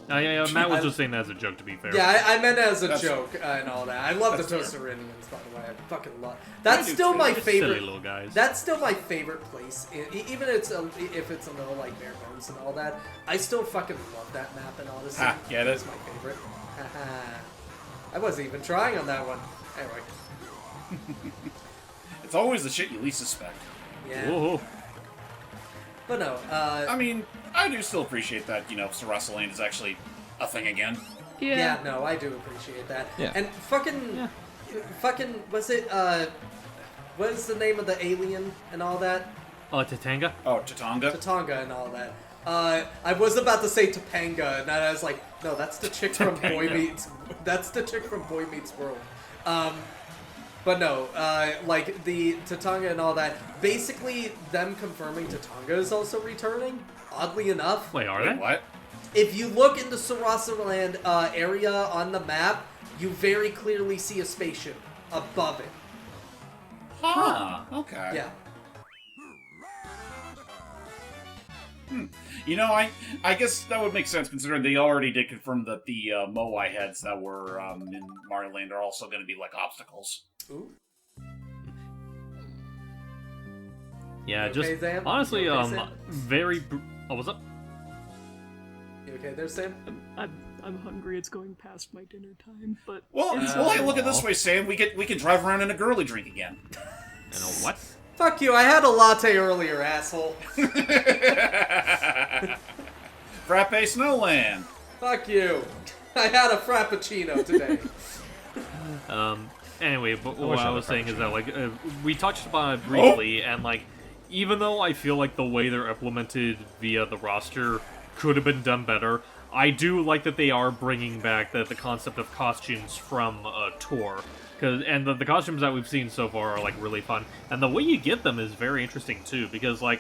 Yeah, Matt was just saying that as a joke, to be fair. Yeah, I meant it as a That's- joke and all that. I love the That's Toaster Indians, by the way. I fucking love. That's do still too. my Silly favorite. little guys. That's still my favorite place. Even if it's a little like bare bones and all that, I still fucking love that map in Odyssey. Ha, get it? It's my favorite. Haha. I wasn't even trying on that one. Anyway, It's always the shit you least suspect. yeah. Whoa. But no, I mean, I do still appreciate that, Sarasa Land is actually a thing again. yeah, no, I do appreciate that. Yeah. And fucking, was it, what is the name of the alien and all that? Tatanga? Oh, Tatanga? Tatanga and all that. I was about to say Topanga, and I was like, no, that's the chick from Boy Meets. That's the chick from Boy Meets World. But no, like the Tatanga and all that. Basically, them confirming Tatanga is also returning. Oddly enough, Wait, are Wait, they? what? if you look in the Sarasa Land area on the map, you very clearly see a spaceship above it. Huh. Okay. Yeah. You know, I guess that would make sense considering they already did confirm that the Moai heads that were in Mario Land are also going to be like obstacles. Ooh. Yeah, You just okay, Zam? honestly, You okay, Sam? oh, what's up? You okay there, Sam? I'm hungry. It's going past my dinner time, but Well, hey, look at this way, Sam. We can drive around in a girly drink again. And a what? Fuck you, I had a latte earlier, asshole. Frappe Snowland. Fuck you. I had a frappuccino today. Anyway, but what wish I I was had a saying is that, like, we touched upon it briefly, and, like, even though I feel like the way they're implemented via the roster could have been done better, I do like that they are bringing back the concept of costumes from Tour. And the costumes that we've seen so far are, like, really fun. And the way you get them is very interesting, too, because, like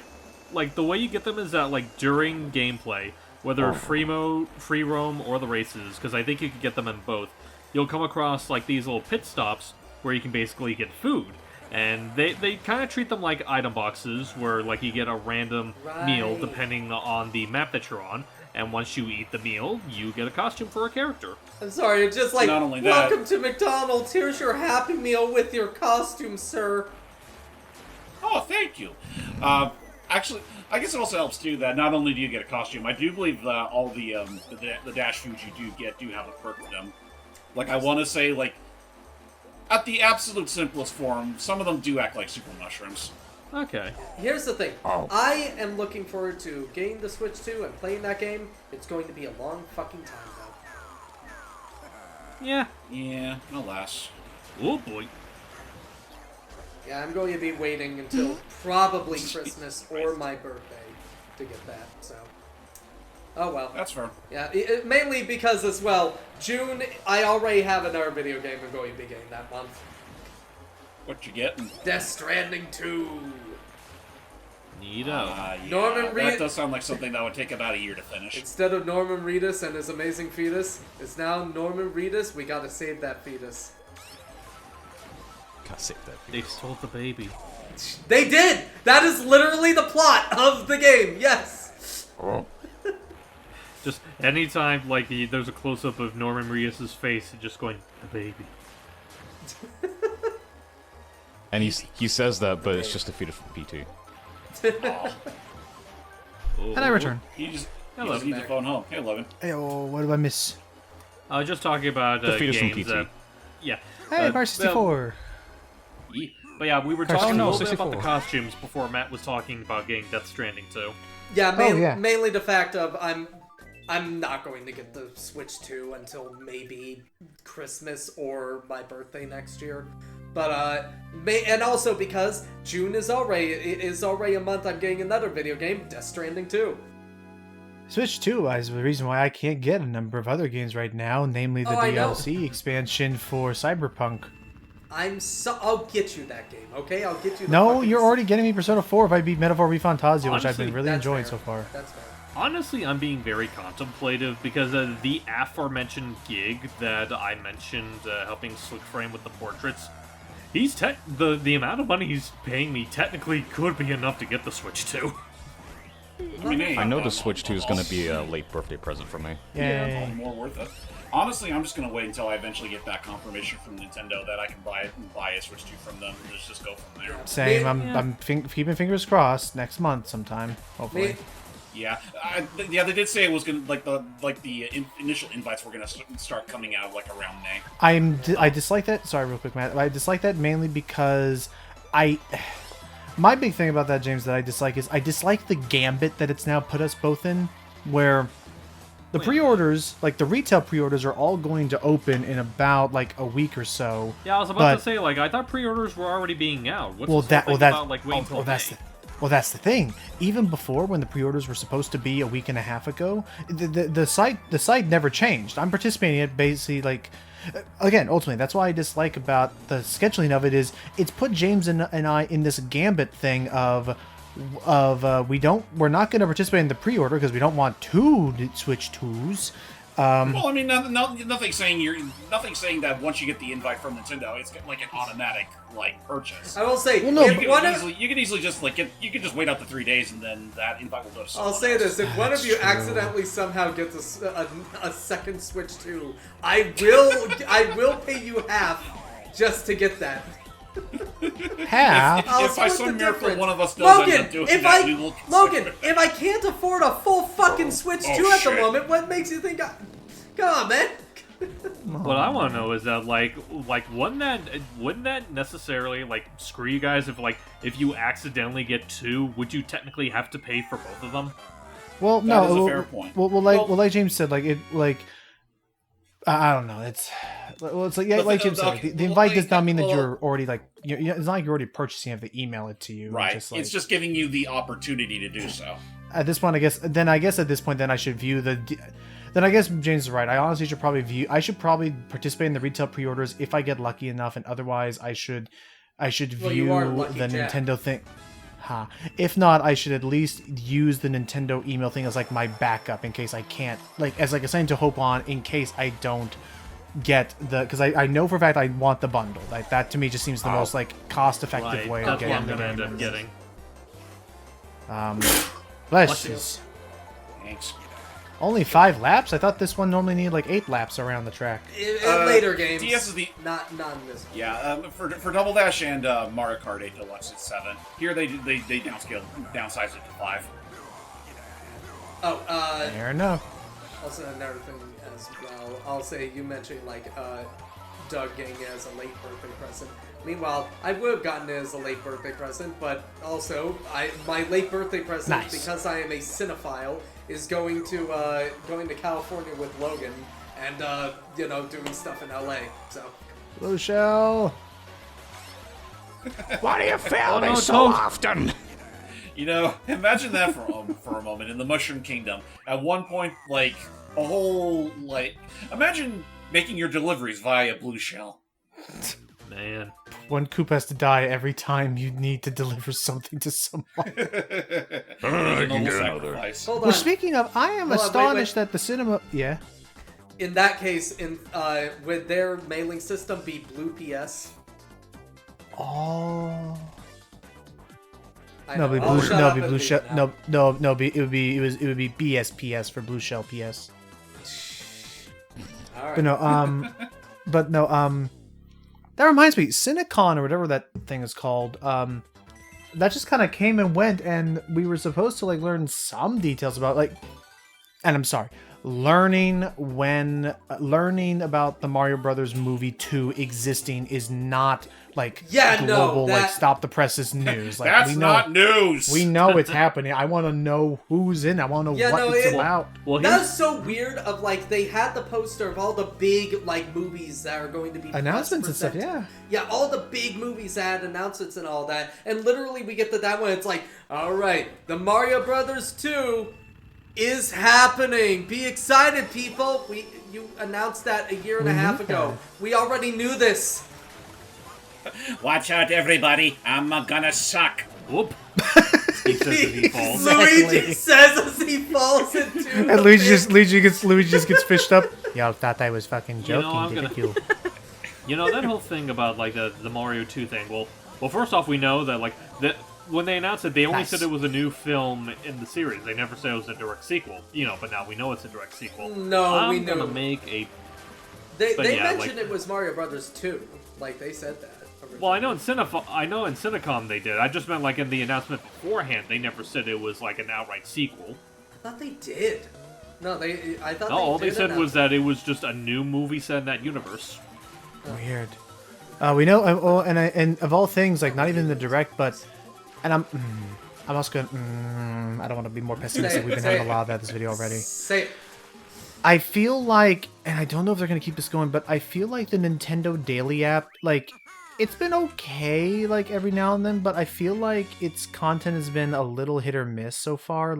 the way you get them is that, like, during gameplay, whether free roam, or the races, because I think you can get them in both, you'll come across, like, these little pit stops where you can basically get food. And they kind of treat them like item boxes, where, like, you get a random meal Right. depending on the map that you're on. And once you eat the meal, you get a costume for a character. I'm sorry, it's just like, Not only that- welcome to McDonald's, here's your Happy Meal with your costume, sir. Oh, thank you. Actually, I guess it also helps too that not only do you get a costume, I do believe that all the dash foods you do have a perk to them. Like I want to say, like at the absolute simplest form, some of them do act like super mushrooms. Okay. Here's the thing. I am looking forward to getting the Switch 2 and playing that game. It's going to be a long fucking time, though. Yeah. Yeah, alas. Oh boy. Yeah, I'm going to be waiting until probably Christmas or my birthday to get that, so. Oh well. That's fair. Yeah, mainly because as well, June, I already have another video game I'm going to be getting that month. What you getting? Death Stranding 2. Neato. Yeah, Norman that Reed- does sound like something that would take about a year to finish. Instead of Norman Reedus and his amazing fetus, it's now Norman Reedus. We gotta save that fetus. Can't save that. They stole the baby. They did! That is literally the plot of the game, yes! Just anytime, like, there's a close-up of Norman Reedus' face, just going, the baby. And he says that, but it's just defeated from PT. And I return. He just Hello. needs to phone home. Hey, Logan. Hey, oh, what did I miss? Just talking about Defeated from games. PT. Yeah. Hey, Bar 64. But yeah, we were Crash talking a Team little bit about the 64. costumes before Matt was talking about getting Death Stranding too. Yeah, yeah. mainly the fact of I'm not going to get the Switch 2 until maybe Christmas or my birthday next year. But and also because June is already a month I'm getting another video game, Death Stranding 2. Switch 2 is the reason why I can't get a number of other games right now, namely the I know. DLC expansion for Cyberpunk. I'll get you that game, okay? I'll get you. No, you're already getting me Persona 4 if I beat Metaphor Refantasia, which I've Honestly, been really That's enjoying fair. so far. That's fair. Honestly, I'm being very contemplative because the aforementioned gig that I mentioned, helping Slick Frame with the portraits, the amount of money he's paying me technically could be enough to get the Switch 2. I mean, hey, I know the Switch 2 is going to be a late birthday present for me. all Yay. more worth it. Honestly, I'm just gonna wait until I eventually get that confirmation from Nintendo that I can buy a Switch 2 from them. And just go from there. Same. Me- I'm keeping fingers crossed next month sometime, hopefully. Me- Yeah, they did say it was gonna initial invites were gonna start coming out like around May. I dislike that. Sorry, real quick, Matt. I dislike that mainly because my big thing about that, James, that I dislike is I dislike the gambit that it's now put us both in, where the pre-orders, like the retail pre-orders, are all going to open in about like a week or so. Yeah, I was about But- to say, like, I thought pre-orders were already being out. What's Well, the whole thing that's about, like, waiting till that's May? that's the thing. Even before, when the pre-orders were supposed to be a week and a half ago, the site never changed. I'm participating in it basically like. Again, ultimately, that's why I dislike about the scheduling of it is it's put James and I in this gambit thing of we're not going to participate in the pre-order because we don't want two Switch 2s. Well, I mean, nothing saying that once you get the invite from Nintendo, it's like an automatic purchase. I will say, Well, no, You can easily just you can just wait out the 3 days, and then that invite will go to someone I'll say else. this: if one of you true. accidentally somehow gets a second Switch 2, I will pay you half just to get that. Half. I'll If by split some the miracle difference. one of us does Logan, end up doing if that, we will consider Logan, it. if I can't afford a full fucking Switch 2 at the shit. moment, what makes you think Come on, man. What I want to know is that wouldn't that necessarily screw you guys if you accidentally get 2, would you technically have to pay for both of them? Well, That no. is a well, fair point. Well, like James said, I don't know. It's like like James said, okay, the well, invite does not mean that well- you're already it's not like you're already purchasing. You have to email it to you. Right. Just, It's just giving you the opportunity to do so. at this point, I guess at this point, then I should view the. Then I guess James is right. I honestly should probably view. I should probably participate in the retail pre-orders if I get lucky enough, and otherwise I should Well, view you are lucky, the Jack. Nintendo thing. Ha. If not, I should at least use the Nintendo email thing as my backup in case I can't as a sign to hope on in case I don't get because I know for a fact I want the bundle. That to me just seems the most cost-effective Right, way of that's what getting I'm the gonna end up games. getting. Bless you. Thanks. Only 5 laps? I thought this one normally needed 8 laps around the track. In later games. DS is the not in this. yeah for Double Dash and Mario Kart 8 Deluxe it's 7. Here they downsize it to 5. Oh, Fair enough. also another thing as well. I'll say you mentioned Doug getting it as a late birthday present. Meanwhile, I would have gotten it as a late birthday present, but also my late birthday present, Nice. because I am a cinephile, is going to California with Logan and doing stuff in LA. So Blue Shell. Why do you fail me so often? You know, imagine that for a moment in the Mushroom Kingdom. At one point, a whole imagine making your deliveries via Blue Shell. Man. One Coop has to die every time you need to deliver something to someone. I can get another. Sacrifice. hold on. Well, speaking of, I am Hold on, wait, astonished wait. that the cinema. Yeah. In that case, would their mailing system be Blue PS? Oh. I No, know. it'd be I'll Blue. shut No, up it'd be and Blue leave Shell. now. No. It would be BSPS for Blue Shell PS. All right. But no. That reminds me, Cinecon or whatever that thing is called. That just kind of came and went, and we were supposed to learn some details about and I'm sorry, learning about the Mario Brothers movie 2 existing is not global stop the presses news. That's we know, not news. We know it's happening. I want to know who's in. I want to know what it's about. Well, That's so weird. Of they had the poster of all the big movies that are going to be Announcements and stuff. presented. Yeah. Yeah, all the big movies that had announcements and all that, and literally we get to that one. It's all right, the Mario Brothers 2 is happening. Be excited, people. You announced that a year and a half ago. We already knew this. Watch out, everybody! I'm gonna suck. Whoop. He says as he falls. Luigi says as he falls into. And Luigi just gets fished up. Y'all thought I was fucking joking, I'm didn't gonna- you? You know, that whole thing about the Mario 2 thing. Well, first off, we know that that when they announced it, they only Nice. said it was a new film in the series. They never said it was a direct sequel. But now we know it's a direct sequel. No, we I'm gonna knew. make a. They yeah, mentioned it was Mario Brothers 2. They said that. Well, I know in Cinecom they did. I just meant in the announcement beforehand, they never said it was an outright sequel. I thought they did. No, I thought No, all they did said was announce that it was just a new movie set in that universe. Weird. We know, and of all things, not even the direct, but, and I'm also going. I don't want to be more pessimistic. We've been Say having it. a lot of that this video already. Say it. I feel and I don't know if they're going to keep this going, but I feel the Nintendo Daily app, it's been okay, every now and then, but I feel its content has been a little hit or miss so far.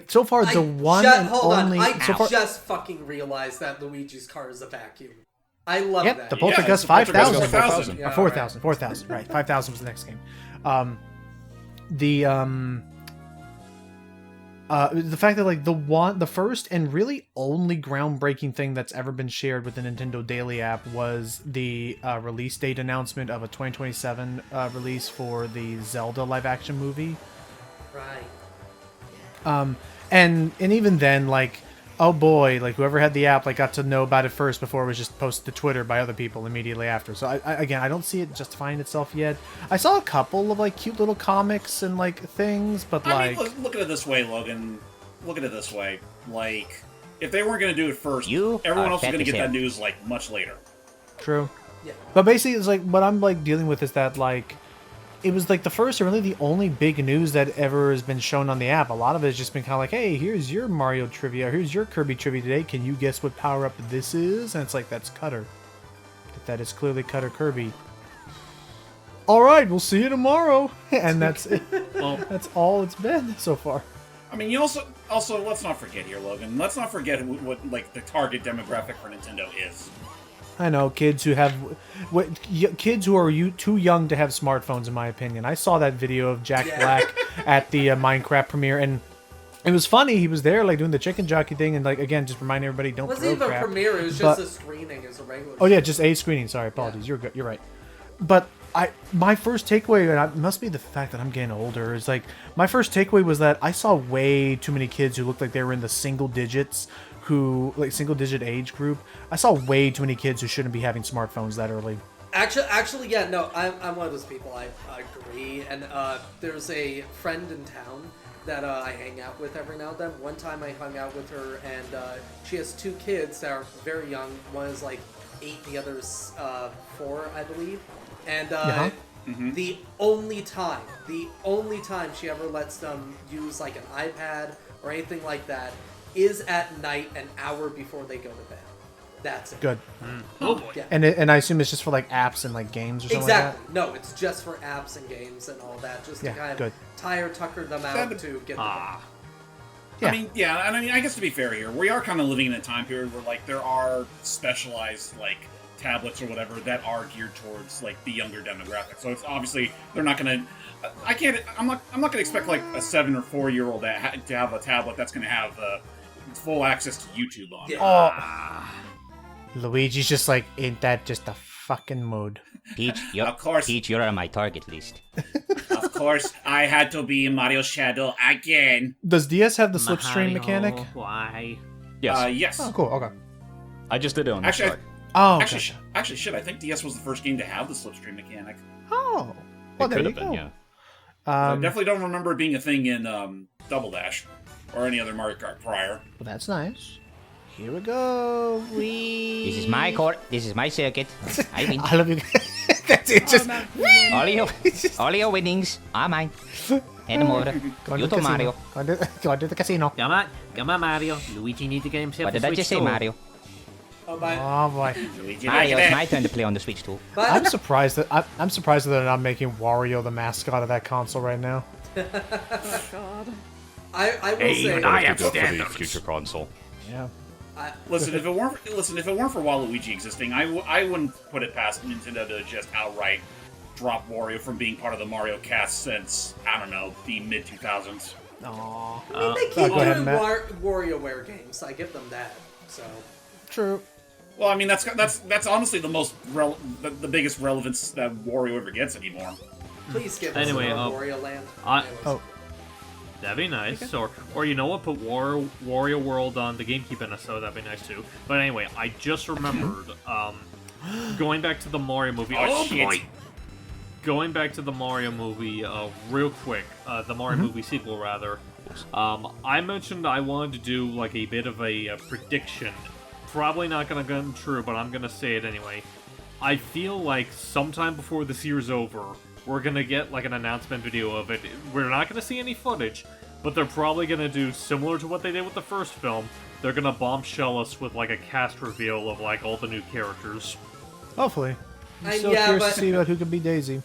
So far, the one and Hold only. on. So far, just fucking realized that Luigi's car is a vacuum. I love yep, that. the Poltergeist it's the Poltergeist 5000. 5000. Yeah, 4,000, right. 5,000 was the next game. the fact that like the first and really only groundbreaking thing that's ever been shared with the Nintendo Daily app was the release date announcement of a 2027 release for the Zelda live action movie. Right. And even then, like, oh boy, like whoever had the app like got to know about it first before it was just posted to Twitter by other people immediately after. So I don't see it justifying itself yet. I saw a couple of like cute little comics and like things, but like, I mean, look at it this way, Logan. Look at it this way. Like, if they weren't going to do it first, everyone else was going to get that news like much later. True. Yeah. But basically, it's like what I'm like dealing with is that like it was like the first and really the only big news that ever has been shown on the app. A lot of it has just been kind of like, hey, here's your Mario trivia, here's your Kirby trivia today. Can you guess what power up this is? And it's like, that's Cutter. That is clearly Cutter Kirby. All right, we'll see you tomorrow. And that's it. Well, That's all it's been so far. I mean, you also let's not forget here, Logan. Let's not forget what like the target demographic for Nintendo is. I know kids who have kids who are too young to have smartphones, in my opinion. I saw that video of Jack Black at the Minecraft premiere, and it was funny. He was there, like doing the chicken jockey thing, and like again, just reminding everybody don't. It wasn't even a premiere; it was just a screening. It was a regular. Oh yeah, just a screening. Sorry, apologies. You're good. You're right. But my first takeaway, and it must be the fact that I'm getting older, is like my first takeaway was that I saw way too many kids who looked like they were in the single digits. Single digit age group. I saw way too many kids who shouldn't be having smartphones that early. Actually, yeah, no, I'm one of those people. I agree. And there's a friend in town that I hang out with every now and then. One time I hung out with her, and she has two kids that are very young. One is like 8, the other's 4, I believe. And the only time she ever lets them use like an iPad or anything like that is at night, an hour before they go to bed. That's it. Good. oh boy. Yeah. And I assume it's just for like apps and like games or something Exactly. like No, it's just for apps and games and all that, just to kind of tucker them out to get them. Yeah. I mean, I guess to be fair here, we are kind of living in a time period where like there are specialized like tablets or whatever that are geared towards like the younger demographic. So it's obviously they're not going to. I'm not going to expect like a 7 or 4-year-old to have a tablet that's going to have full access to YouTube on. Yeah. that. Luigi's just like, ain't that just a fucking mood? Peach, Of course. Peach, you're on my target list. Of course, I had to be Mario Shadow again. Does DS have the slipstream mechanic? Why? Yes. Yes. Oh, cool. Okay. I just did it on the Actually, side. Oh, Actually, shit. I think DS was the first game to have the slipstream mechanic. Oh. It Well, there could you have been, go. yeah. I definitely don't remember it being a thing in Double Dash or any other Mario Kart prior. Well, that's nice. Here we go. This is my court. This is my circuit. I win. I love you. That's it. Just All your winnings are mine. And more. go You to Mario. Go to the casino. Come on, Mario. Luigi need to get himself What a did I Switch just say, too. Mario? Oh, my. Oh boy. Luigi, Mario, it's my turn to play on the Switch too. But I'm surprised that they're not making Wario the mascot of that console right now. Oh god. I will say, I have Go for the standards. future console. Yeah. Listen, if it weren't for Waluigi existing, I wouldn't put it past Nintendo to just outright drop Wario from being part of the Mario cast since I don't know the mid 2000s. Aww. I mean, they keep go ahead, doing Matt. WarioWare games. I give them that. So True. Well, I mean that's honestly the most the biggest relevance that Wario ever gets anymore. please give Anyway, us more Wario Land. Anyways. Oh. That'd be nice. Or you know what? Put Wario World on the GameCube NSO. That'd be nice too. But anyway, I just remembered. Going back to the Mario movie. Oh, shit. boy. Going back to the Mario movie, real quick. The Mario movie sequel, rather. I mentioned I wanted to do like a bit of a prediction. Probably not gonna come true, but I'm gonna say it anyway. I feel like sometime before this year's over, we're gonna get like an announcement video of it. We're not gonna see any footage, but they're probably gonna do similar to what they did with the first film. They're gonna bombshell us with like a cast reveal of like all the new characters. Hopefully. I'm And so yeah, curious but- to see about who could be Daisy.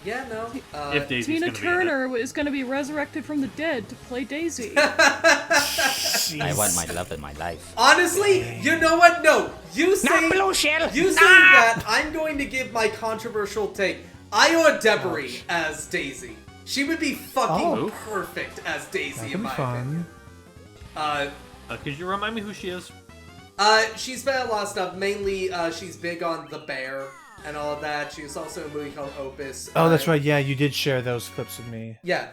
Yeah, no. If Daisy's Tina gonna be in it. Turner is going to be resurrected from the dead to play Daisy. I want my love in my life. Honestly, you know what? No, you say Blue Shell! you say that. I'm going to give my controversial take. Iowa Debris as Daisy. She would be fucking Oh. perfect as Daisy, That in could be my fun. opinion. Could you remind me who she is? She's been in a lot of stuff. Mainly, she's big on The Bear and all of that. She was also in a movie called Opus. Oh, that's right. Yeah, you did share those clips with me. Yeah.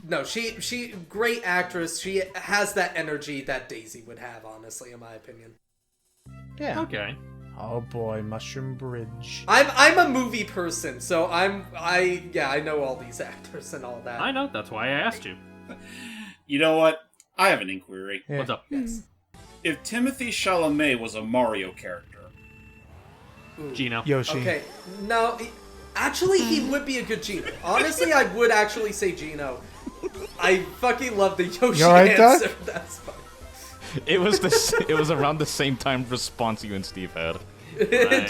No, she great actress. She has that energy that Daisy would have, honestly, in my opinion. Yeah. Okay. Oh boy, Mushroom Bridge. I'm a movie person, so I know all these actors and all that. I know, that's why I asked you. You know what? I have an inquiry. Yeah. What's up? Yes. If Timothée Chalamet was a Mario character, Ooh. Gino. Yoshi. Okay. No, actually, he would be a good Gino. Honestly, I would actually say Gino. I fucking love the Yoshi You alright, Doug? answer. That's fine. It was around the same time response you and Steve had. Right.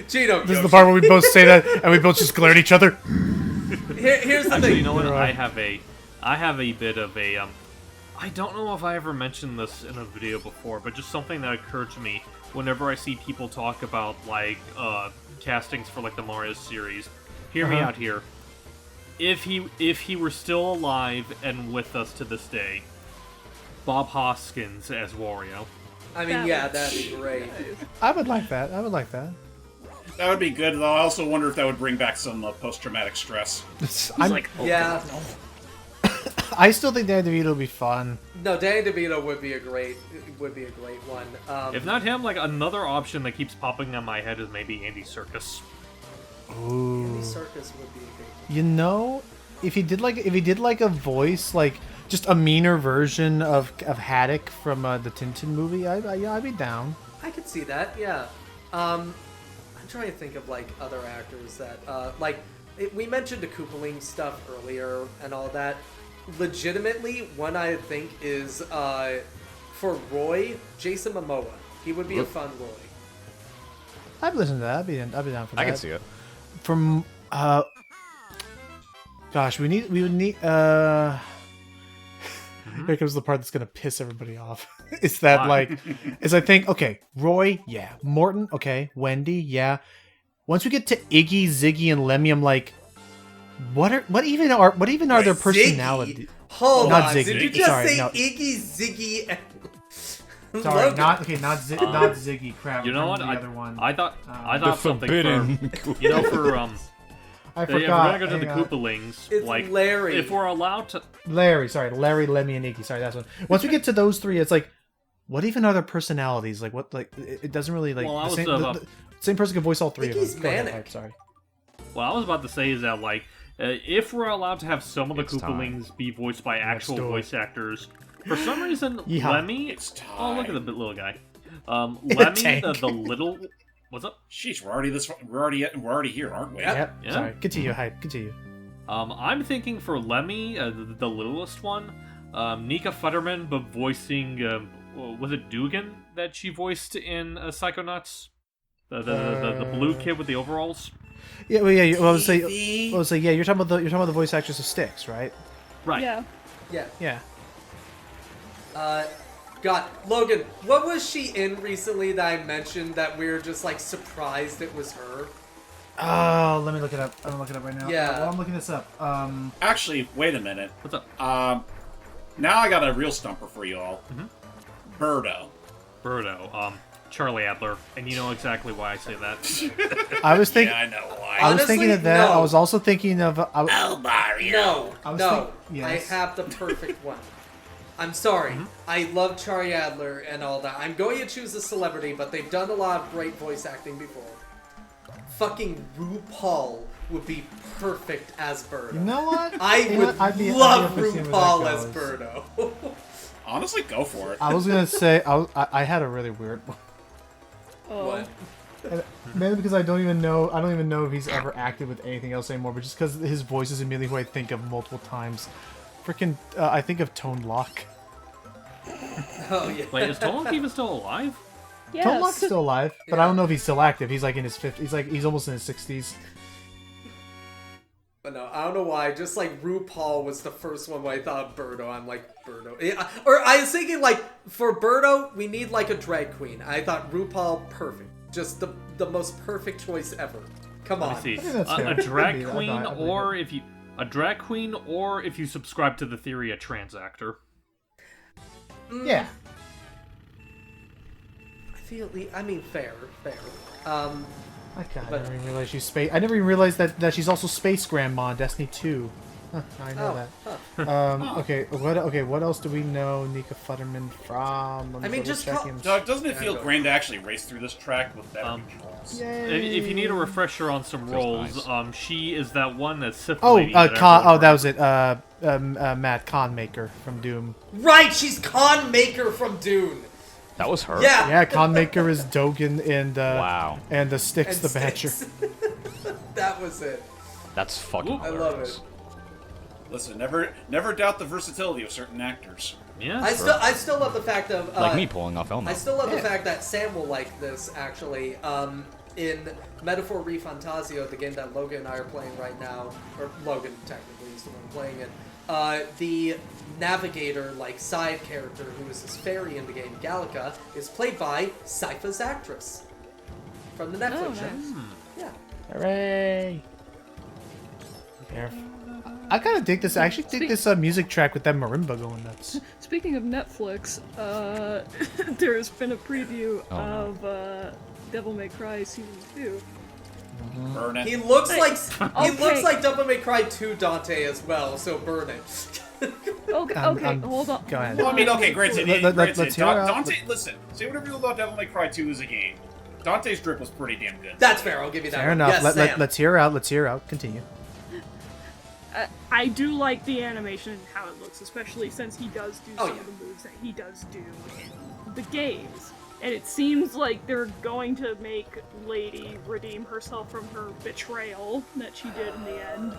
Gino. This is the part where we both say that and we both just glare at each other. Here's the Actually, thing. you know what? You're I right. have a bit of a I don't know if I ever mentioned this in a video before, but just something that occurred to me whenever I see people talk about like castings for like the Mario series. Hear me out here. If he were still alive and with us to this day, Bob Hoskins as Wario. I mean, yeah, that'd be great. I would like that. I would like that. that would be good. Though I also wonder if that would bring back some post-traumatic stress. I'm like, Yeah. I still think Dan DeVito would be fun. No, Danny DeVito would be a great one. If not him, like another option that keeps popping on my head is maybe Andy Serkis. Ooh. Andy Serkis would be a great one. You know, if he did like a voice, like just a meaner version of Haddock from the Tintin movie, I'd be down. I could see that, yeah. I'm trying to think of like other actors that we mentioned the Koopaling stuff earlier and all that. Legitimately, one I think is for Roy, Jason Momoa. He would be a fun Roy. I'd listen to that. I'd be down for that. I can see it. From gosh, we would need here comes the part that's gonna piss everybody off. Is that Why? I think, okay, Roy, yeah, Morton, okay, Wendy, yeah. Once we get to Iggy, Ziggy, and Lemmy, I'm like, what even are their Ziggy? personality? Hold Not on, Ziggy. did you just Sorry, say no. Iggy, Ziggy, and Sorry, Logan? not Ziggy. Crap. You know what? The other one. I thought The something forbidden. for you know for I if we're forgot. gonna go to the Hang on. Koopalings, It's like Larry. if we're allowed to. Larry, Lemmy, and Iggy. Sorry, that's one. Once we get to those three, it's like, what even are their personalities? Like, what? Like, it doesn't really like. Well, I the was, same, uh, the same person can voice all three Iggy's of them. Go ahead, manic. Hype, sorry. What I was about to say is that like if we're allowed to have some of the It's time. Koopalings be voiced by actual do it. voice actors, for some reason Yeehaw. Lemmy. It's time. Oh, look at the little guy. Lemmy, Tank. the little. What's up? Sheesh, we're already here, aren't we? Yep. Yeah. Sorry. Continue, Hype. Continue. I'm thinking for Lemmy, the littlest one, Nika Futterman, but voicing, was it Dugan that she voiced in Psychonauts? The blue kid with the overalls? Yeah, well, yeah. Well, I was say, Evie. yeah. You're talking about the voice actress of Styx, right? Right. Yeah. Yeah. Yeah. God, Logan, what was she in recently that I mentioned that we were just like surprised it was her? Oh, let me look it up. I'm gonna look it up right now. Yeah. While I'm looking this up. Actually, wait a minute. What's up? Now I got a real stumper for you all. Birdo. Birdo, Charlie Adler, and you know exactly why I say that. I was thinking. Yeah, I know why. I was Honestly, thinking of that. no. I was also thinking of. Mario. No, I was no, yes. I have the perfect one. I'm sorry. I love Charlie Adler and all that. I'm going to choose a celebrity, but they've done a lot of great voice acting before. Fucking RuPaul would be perfect as Birdo. You know what? I You know would what? I'd be love up to seeing where that RuPaul as goes. Birdo. Honestly, go for it. I was gonna say I had a really weird one. What? Mainly because I don't even know if he's ever acted with anything else anymore, but just because his voice is immediately who I think of multiple times. Freaking, I think of Tone Lock. Oh yeah. Wait, is Tolkien even still alive? Yes. Tone Lock's still alive, but I don't know if he's still active. He's like in his 50s. He's almost in his 60s. But no, I don't know why. Just like RuPaul was the first one when I thought of Birdo. I'm like, Birdo. Or I was thinking like, for Birdo, we need like a drag queen. I thought RuPaul, perfect. Just the most perfect choice ever. Come on. Let me see. I think that's fair. A drag I'd be- I'd queen, buy it. or if you. a drag queen, or if you subscribe to the theory, a trans actor. Yeah. I mean, fair. I But- never even realized she's space. I never even realized that she's also Space Grandma in Destiny 2. Huh, I know that. Okay, what else do we know Nika Futterman from? Let me I mean, double just check call- him. Doug, doesn't it Yeah, feel go. grand to actually race through this track with better controls? Yay. If you need a refresher on some roles, nice. she is that one that Sith Oh, lady that Con. everyone Oh, that was it. Matt Conmaker from Doom. Right, she's Con Maker from Dune. That was her? Yeah. Yeah, Conmaker is Dogen and Wow. and the Styx And the Badger. Styx. That was it. That's fucking I love hilarious. it. Listen, never doubt the versatility of certain actors. Yeah. I still love the fact of Like me pulling off Elmo. I still love the fact that Sam will like this actually. In Metaphor Refantasio, the game that Logan and I are playing right now, or Logan technically is the one playing it. The navigator, like side character, who is this fairy in the game, Gallica, is played by Sypha's actress from the Netflix Oh, show. nice. Yeah. Hooray! I kind of dig this. I actually dig this music track with that marimba going nuts. Speaking of Netflix, there's been a preview Oh, no. of Devil May Cry Season 2. Burn it. He looks like he Okay. looks like Devil May Cry 2 Dante as well, so burn it. Okay, hold on. Go ahead. Well, I mean, okay, granted, Let's hear out. Dante, listen, say whatever you will about Devil May Cry 2 as a game. Dante's drip was pretty damn good. That's fair. I'll give you that. Fair one. enough. Yes, Sam. Let's hear out. Let's hear out. Continue. I do like the animation and how it looks, especially since he does do some yeah. of the moves that he does do in the games. And it seems like they're going to make Lady redeem herself from her betrayal that she did in the end.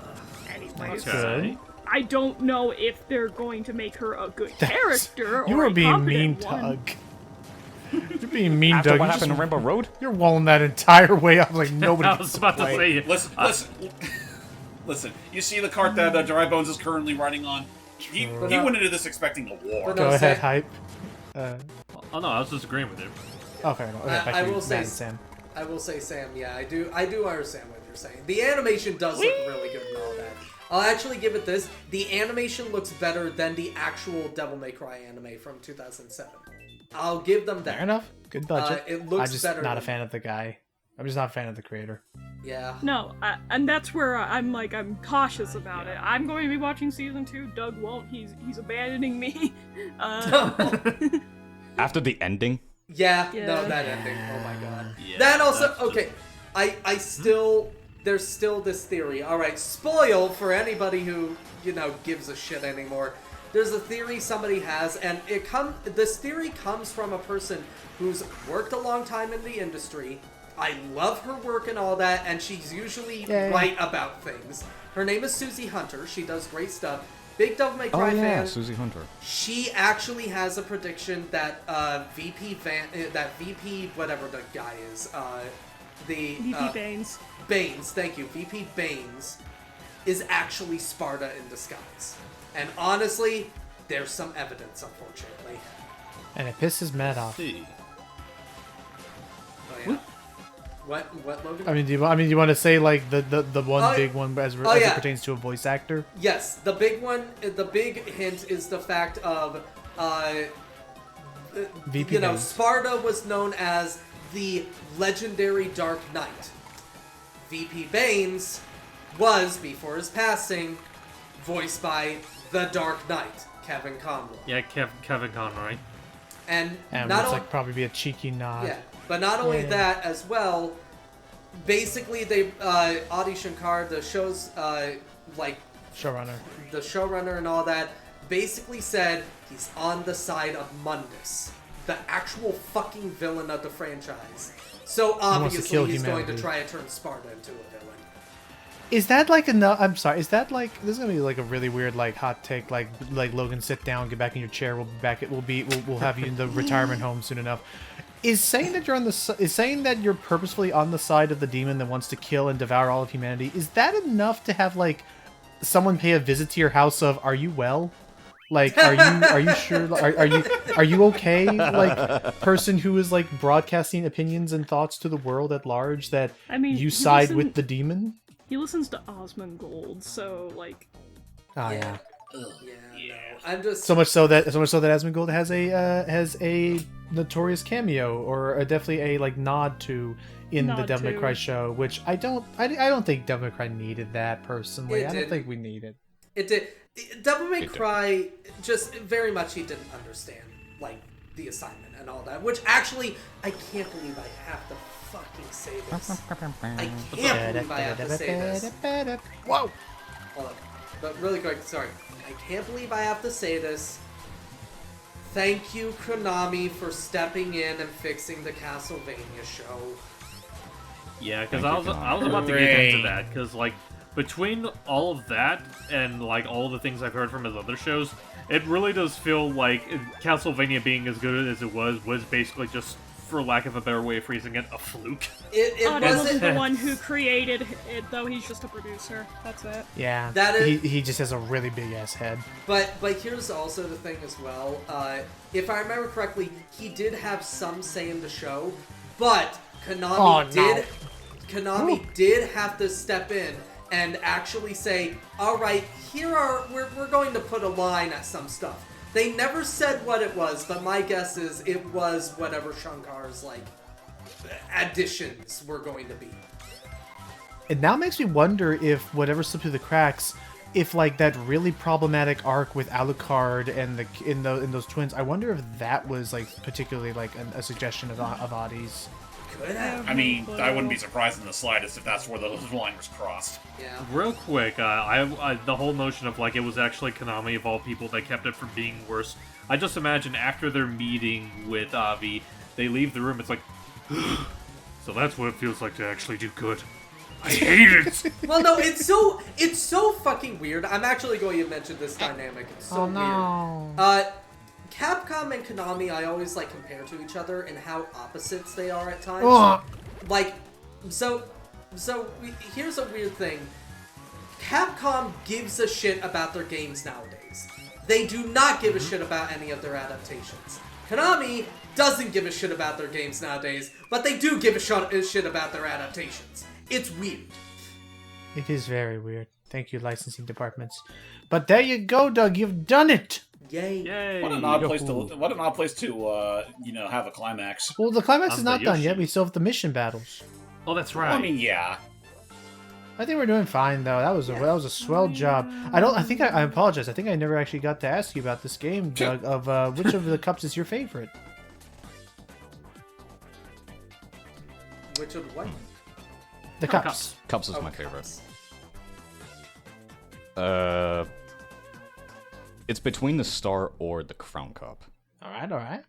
Anyways, Okay. I don't know if they're going to make her a good character You or were a being competent mean, one. Doug. You're being mean, After Doug. what You happened in just- Rainbow Road? You're walling that entire way up like nobody. I gets was about to play. say. Listen. You see the cart that Dry Bones is currently riding on? He went into this expecting a war. But Go no, ahead, Sam- hype. Oh no, I was disagreeing with you. Oh, fair enough. Okay, back I to you, will say, Matt and Sam. I will say, Sam. Yeah, I do understand what you're saying. The animation does look really good and all that. I'll actually give it this: the animation looks better than the actual Devil May Cry anime from 2007. I'll give them that. Fair enough. Good budget. It looks I'm just better not a than- fan of the guy. I'm just not a fan of the creator. Yeah. No, and that's where I'm cautious about it. I'm going to be watching season 2. Doug won't. He's abandoning me. After the ending? Yeah, Yeah. no, that ending. Oh my god. Yeah, that also that's okay. I still there's still this theory. All right, spoil for anybody who gives a shit anymore. There's a theory somebody has, and this theory comes from a person who's worked a long time in the industry. I love her work and all that, and she's usually Yay. right about things. Her name is Susie Hunter. She does great stuff. Big Devil May Cry fan. Susie Hunter. She actually has a prediction that VP whatever the guy is, the VP Baines. Baines, thank you, VP Baines is actually Sparta in disguise. And honestly, there's some evidence, unfortunately. And it pisses Matt off. See. Oh, yeah. What, Logan? I mean, do you want to say like the one Oh, big one as yeah. it pertains to a voice actor? Yes, the big one, the big hint is the fact of, VP Baines. Sparta was known as the legendary Dark Knight. VP Baines was, before his passing, voiced by the Dark Knight, Kevin Conroy. Yeah, Kevin Conroy. And And not it's only like probably be a cheeky nod. yeah, but not only Yeah. that as well. Basically, they Adi Shankar, the show's Showrunner. the showrunner and all that, basically said he's on the side of Mundus, the actual fucking villain of the franchise. So wants to obviously kill he's going humanity. to try to turn Sparta into a villain. Is that like enough? I'm sorry. Is that like this is gonna be like a really weird like hot take? Like Logan, sit down, get back in your chair. We'll be back. We'll have you in the retirement home soon enough. Is saying that you're purposefully on the side of the demon that wants to kill and devour all of humanity? Is that enough to have like someone pay a visit to your house of are you well? Like are you sure? Are you okay? Like person who is like broadcasting opinions and thoughts to the world at large that I mean, you side listen- with the demon. He listens to Osmongold, so like. Oh yeah. Yeah, no. I'm just So much so that Asmongold has a notorious cameo or definitely a like nod to in the Nod Devil May to. Cry show, which I don't think Devil May Cry needed that personally. It I don't didn't. think we need it. It did. Devil May It did. Cry just very much he didn't understand like the assignment and all that. Which actually, I can't believe I have to fucking say this. I can't believe I have to say this. Whoa! Hold on. But really quick, sorry. I can't believe I have to say this. Thank you, Konami, for stepping in and fixing the Castlevania show. Yeah, because Thank you, I was about to get Hooray. into that, because, like, between all of that and, like, all the things I've heard from his other shows, it really does feel like Castlevania being as good as it was basically just, for lack of a better way of phrasing it, a fluke. It Odd wasn't. wasn't the one who created it, though. He's just a producer. That's it. Yeah, That is- he just has a really big ass head. But here's also the thing as well. If I remember correctly, he did have some say in the show, but Konami did have to step in and actually say, "All right, we're going to put a line at some stuff." They never said what it was, but my guess is it was whatever Shankar's like additions were going to be. It now makes me wonder if whatever slipped through the cracks, if like that really problematic arc with Alucard and in those twins, I wonder if that was like particularly like a suggestion of Adi's. Could have. I mean, I wouldn't be surprised in the slightest if that's where those line was crossed. Yeah. Real quick, the whole notion of, like, it was actually Konami of all people that kept it from being worse. I just imagine after their meeting with Avi, they leave the room, it's like, so that's what it feels like to actually do good. I hate it! Well, no, it's so fucking weird. I'm actually going to mention this dynamic. It's so weird. Capcom and Konami, I always like compare to each other and how opposites they are at times. Ugh. Like, so here's a weird thing. Capcom gives a shit about their games nowadays. They do not give a shit about any of their adaptations. Konami doesn't give a shit about their games nowadays, but they do give a shit about their adaptations. It's weird. It is very weird. Thank you, licensing departments. But there you go, Doug. You've done it. Yay. Yay! What an odd place to have a climax. Well, the climax is not done Yoshi. yet. We still have the mission battles. Oh, that's right. Well, I mean, yeah. I think we're doing fine though. That was a swell job. I apologize. I think I never actually got to ask you about this game, Doug. Of which of the cups is your favorite? Which of what? The cups. Cups is Oh, my favorite. cups. It's between the Star or the Crown Cup. All right.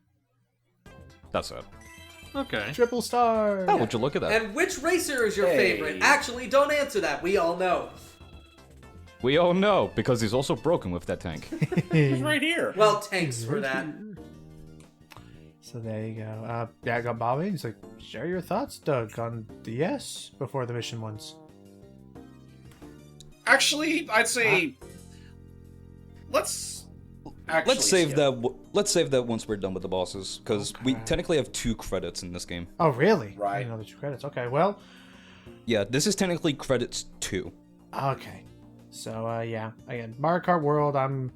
That's it. Okay. Triple star. Oh, would you look at that? And which racer is your Hey. favorite? Actually, don't answer that. We all know. We all know, because he's also broken with that tank. It's right here. Well, thanks for that. So there you go. Yeah, I got Bobby. He's like, share your thoughts, Doug, on DS before the mission ones. Actually, I'd say let's Let's save skip. that. Let's save that once we're done with the bosses, because we technically have 2 credits in this game. Oh, really? Right. I didn't know the 2 credits. Okay, well, Yeah, this is technically credits 2. okay. So, yeah. Again, Mario Kart World, I'm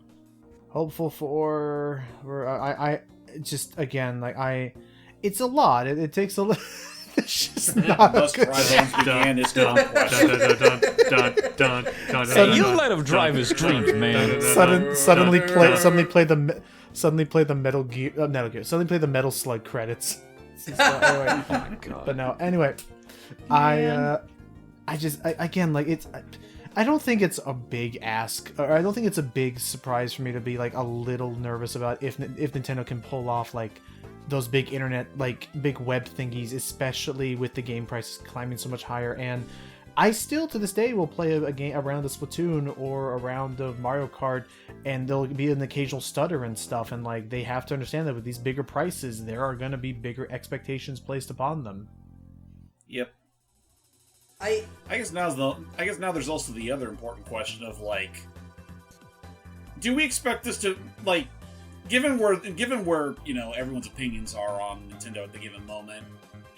hopeful for... I just, again, like, it's a lot. It takes a lot... It's just not Thus, good. Horizons began its conquest. Hey, you let him drive his dreams, man. Suddenly play the Metal Gear. Suddenly play the Metal Slug credits. Anyway, Oh my god. but no. Anyway, again, like I don't think it's a big ask, or I don't think it's a big surprise for me to be like a little nervous about if Nintendo can pull off like those big internet, like big web thingies, especially with the game prices climbing so much higher. And I still, to this day, will play a round of Splatoon or a round of Mario Kart, and there'll be an occasional stutter and stuff. And like they have to understand that with these bigger prices, there are going to be bigger expectations placed upon them. Yep. I I guess now there's also the other important question of like, do we expect this to like, given where everyone's opinions are on Nintendo at the given moment,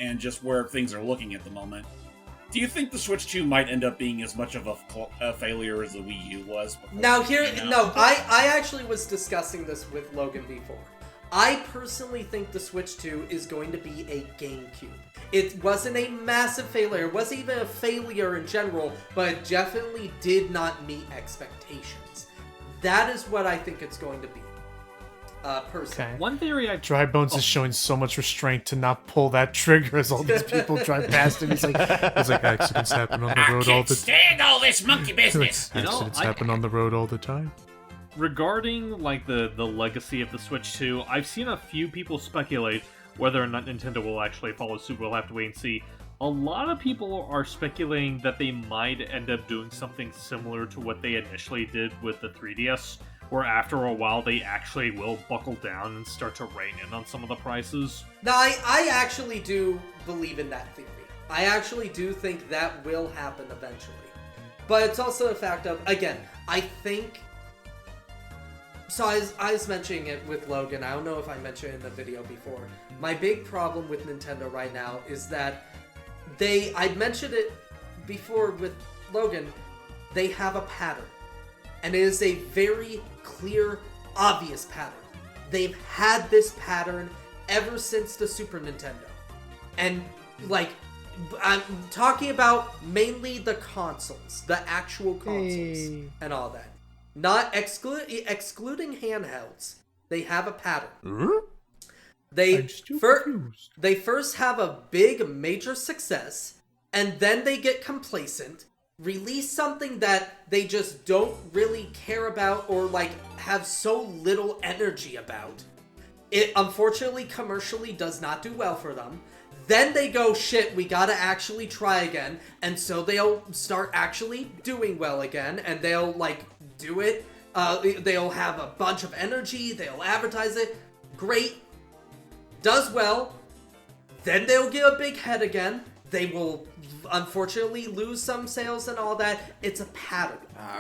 and just where things are looking at the moment, Do you think the Switch 2 might end up being as much of a failure as the Wii U was? Now I actually was discussing this with Logan before. I personally think the Switch 2 is going to be a GameCube. It wasn't a massive failure. It wasn't even a failure in general, but it definitely did not meet expectations. That is what I think it's going to be. Personally. Okay. One theory I Dry Bones is showing so much restraint to not pull that trigger as all these people drive past him. He's like accidents happen on the road all the time. Stand all this monkey business. Accidents happen on the road all the time. regarding like the legacy of the Switch 2, I've seen a few people speculate whether or not Nintendo will actually follow suit. We'll have to wait and see. A lot of people are speculating that they might end up doing something similar to what they initially did with the 3DS, where after a while they actually will buckle down and start to rein in on some of the prices. Now, I actually do believe in that theory. I actually do think that will happen eventually. But it's also a fact of, again, I think... So I was mentioning it with Logan. I don't know if I mentioned it in the video before. My big problem with Nintendo right now is that I mentioned it before with Logan, they have a pattern. And it is a very clear, obvious pattern. They've had this pattern ever since the Super Nintendo. And, like, I'm talking about mainly the consoles, the actual consoles, and all that. Not excluding handhelds. They have a pattern. They first have a big major success, and then they get complacent, release something that they just don't really care about or like have so little energy about. It unfortunately commercially does not do well for them. Then they go, shit, we gotta actually try again, and so they'll start actually doing well again, and they'll like do it. They'll have a bunch of energy, they'll advertise it, great, does well, then they'll get a big head again, they will unfortunately lose some sales and all that. It's a pattern.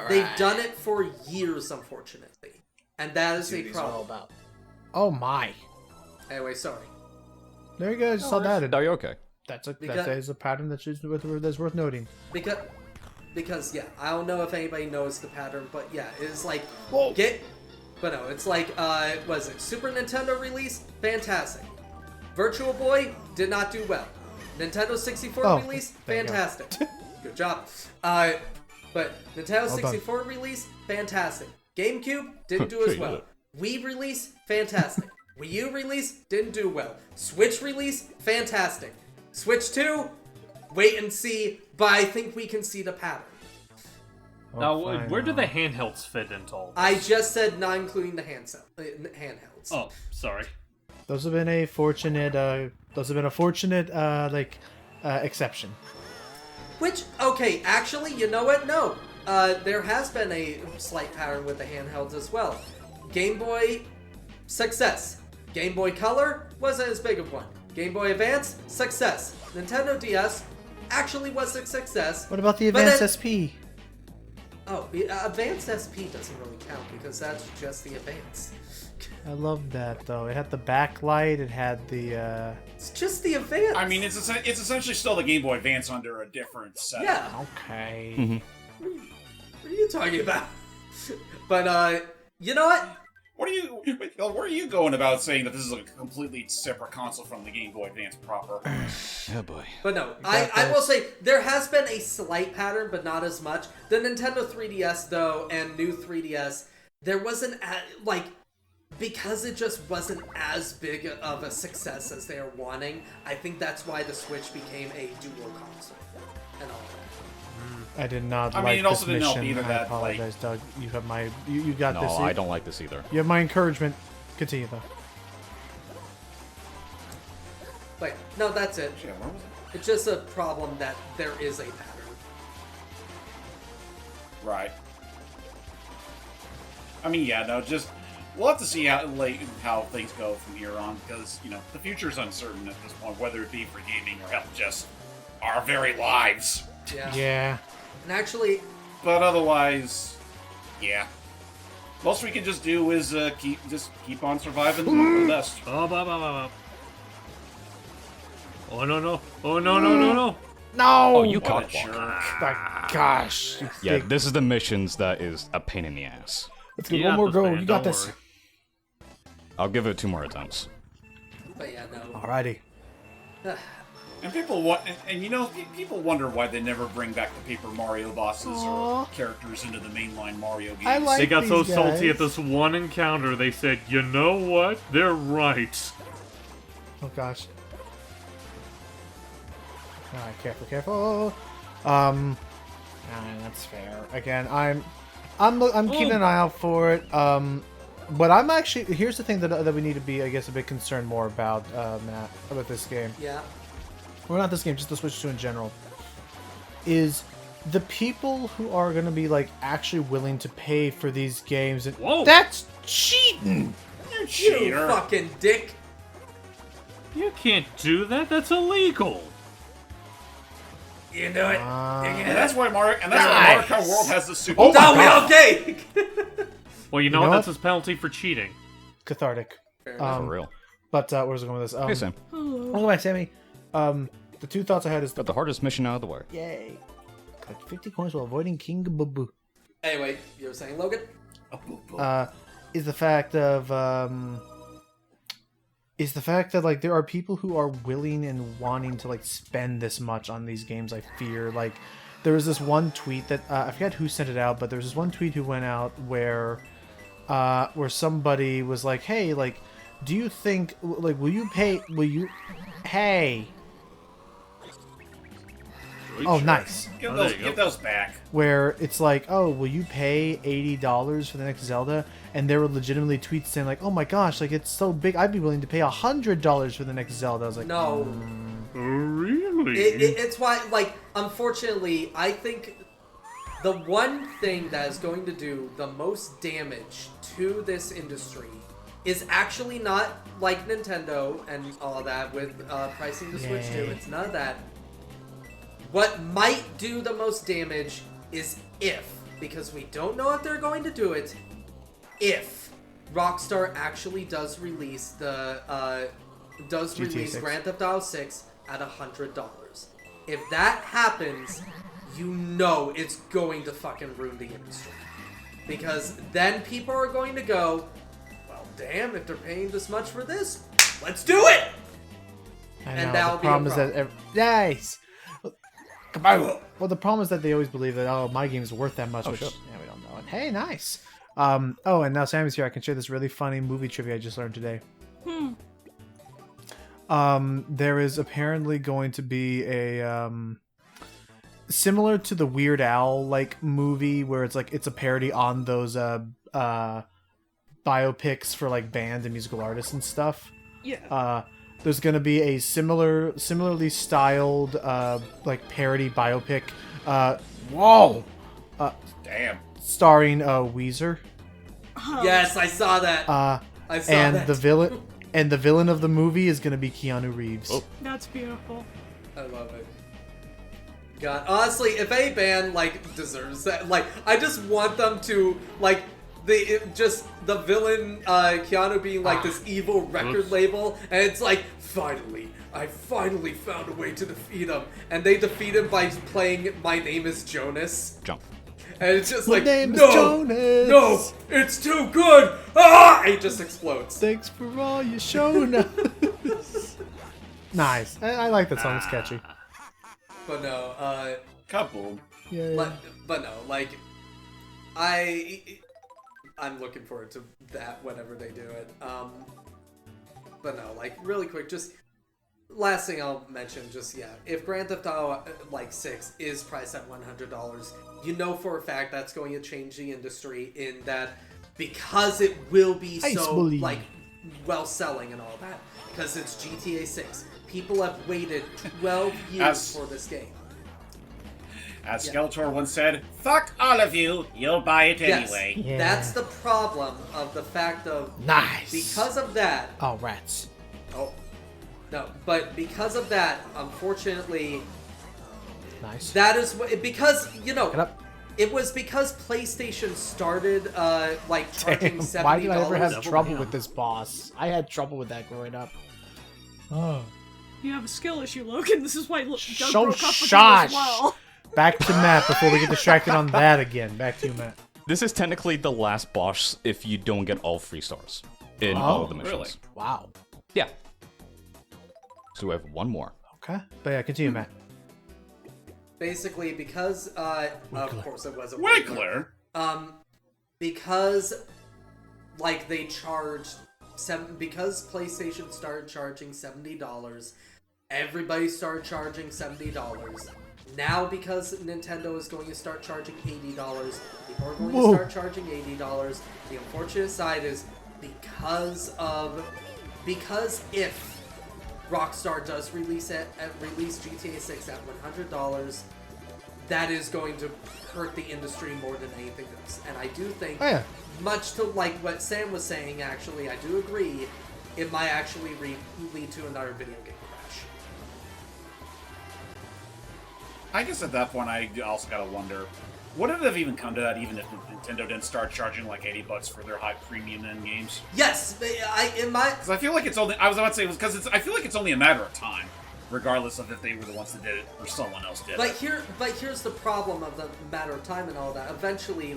They've done it for years, unfortunately, and that is a problem. Oh my. Anyway, sorry. There you go, I just saw that. Are you okay? That is a pattern that's worth noting. Because yeah, I don't know if anybody knows the pattern, but yeah, it's like it's like was it Super Nintendo release? Fantastic. Virtual Boy did not do well. Nintendo 64 release? Fantastic. Good job. But Nintendo 64 release? Fantastic. GameCube didn't do as well. Wii release? Fantastic. Wii U release? Didn't do well. Switch release? Fantastic. Switch 2? Wait and see, but I think we can see the pattern. Now, where do the handhelds fit into all this? I just said not including the handhelds. Oh, sorry. Those have been a fortunate exception. Which, okay, actually, you know what? No. There has been a slight pattern with the handhelds as well. Game Boy, success. Game Boy Color wasn't as big of one. Game Boy Advance, success. Nintendo DS actually was a success. What about the Advance SP? Oh, Advanced SP doesn't really count because that's just the Advance. I love that though. It had the backlight. It had the. It's just the Advance. I mean, it's essentially still the Game Boy Advance under a different setup. Yeah. Okay. Mm-hmm. What are you talking about? But you know what? Where are you going about saying that this is a completely separate console from the Game Boy Advance proper? Oh boy. But no, I will say there has been a slight pattern, but not as much. The Nintendo 3DS though, and new 3DS, there wasn't because it just wasn't as big of a success as they are wanting. I think that's why the Switch became a dual console and all that. I did not I mean, like it also this didn't help mission. either I that, apologize, Doug. You have my. You got No, this. I don't like this either. You have my encouragement. Continue though. But no, that's it. Yeah, where was it? It's just a problem that there is a pattern. Right. I mean, yeah, no, just we'll have to see how things go from here on because the future is uncertain at this point, whether it be for gaming or hell, just our very lives. Yeah. And actually, but otherwise, yeah. Most we can just do is keep on surviving and hope for the best. Oh, oh no. No! Oh, you What a cockblock. jerk. My gosh. You Yeah, big- this is the missions that is a pain in the ass. Let's get You one got more this, go. man, You got don't this. worry. I'll give it 2 more attempts. But yeah, no. Alrighty. And people wonder why they never bring back the Paper Mario bosses or characters into the mainline Mario games. I like They got so these salty guys. at this one encounter, they said, you know what? They're right. Oh gosh. Alright, careful. That's fair. Again, I'm keeping an eye out for it. But I'm actually here's the thing that we need to be, I guess, a bit concerned more about, Matt, about this game. Yeah. Well, not this game, just the Switch 2 in general. Is the people who are going to be like actually willing to pay for these games? And Whoa. that's cheating. You You cheater. fucking dick. You can't do that. That's illegal. You know it. And that's why Mario Kart World has the super. Oh my No, we God. okay. Well, you know know what? That's what? his penalty for cheating. Cathartic. For real. But where was I going with this? Hey, Sam. Welcome back, Sammy. The 2 thoughts I had is Got the hardest mission out of the way. yay. Collect 50 coins while avoiding King Boo. Anyway, you were saying, Logan? Is the fact that like there are people who are willing and wanting to like spend this much on these games. I fear like there was this one tweet that I forget who sent it out, but there was this one tweet who went out where somebody was like, hey, like, do you think like will you hey oh nice Get those back. where it's like, oh, will you pay $80 for the next Zelda? And there were legitimately tweets saying like, oh my gosh, like it's so big, I'd be willing to pay $100 for the next Zelda. I was like, No. Really? It's why, like, unfortunately, I think the one thing that is going to do the most damage to this industry is actually not like Nintendo and all that with pricing the Switch 2. It's none of that. What might do the most damage is because we don't know if they're going to do it, if Rockstar actually does release GTA 6. Grand Theft Auto 6 at $100. If that happens, you know it's going to fucking ruin the industry. Because then people are going to go, well, damn, if they're paying this much for this, let's do it! I And know, that'll the be a problem is that problem. nice. Well, the problem is that they always believe that my game's worth that much, which sure. yeah, we don't know. And hey, nice. Oh, and now Sammy's here. I can share this really funny movie trivia I just learned today. There is apparently going to be a similar to the Weird Al like movie where it's like it's a parody on those biopics for like bands and musical artists and stuff. Yeah. There's gonna be a similarly styled like parody biopic. Damn. Starring Weezer. Yes, I saw that. I saw And that. the villain of the movie is gonna be Keanu Reeves. Oh. That's beautiful. I love it. God, honestly, if a band like deserves that, like, I just want them to like the villain Keanu being like this evil record label, and it's like I finally found a way to defeat him, and they defeat him by playing "My Name Is Jonas," Jump. and it's just My like name is no, Jonas. no, it's too good. Ah! It just explodes. Thanks for all you shown us. Nice. I like that song. It's catchy. But no, Kaboom. Yeah. but no, like I'm looking forward to that whenever they do it. But no, like really quick, just last thing I'll mention, if Grand Theft Auto like 6 is priced at $100, you know for a fact that's going to change the industry in that because it will be Ice so bully. like well selling and all that because it's GTA 6. People have waited 12 years for this game. As Skeletor once said, "Fuck all of you, you'll buy it Yes, anyway." Yeah. that's the problem of the fact of Nice. because of that. Oh, rats. Oh, no, but because of that, unfortunately, Nice. that is what because Get up. it was because PlayStation started like charging $70. Why did I ever have Double trouble down. with this boss? I had trouble with that growing up. Oh. You have a skill issue, Logan. This is why Doug So broke up with you shush. as well. Back to Matt before we get distracted on that again. Back to you, Matt. This is technically the last boss if you don't get all 3 stars in all of the missions. really? Wow. Yeah. So we have one more. Okay. But yeah, continue, Matt. Basically, because of course it was a Wiggler. Because like they charged because PlayStation started charging $70, everybody started charging $70. Now, because Nintendo is going to start charging $80, people are going to start charging $80. The unfortunate side is because if Rockstar does release GTA 6 at $100, that is going to hurt the industry more than anything else. And I do think, much to like what Sam was saying, actually, I do agree, it might actually lead to another video game crash. I guess at that point, I also gotta wonder, would it have even come to that even if Nintendo didn't start charging like $80 for their high premium end games? Yes, Because I feel like it's only. I was about to say because I feel like it's only a matter of time, regardless of if they were the ones that did it or someone else did it. Here's the problem of the matter of time and all that. Eventually,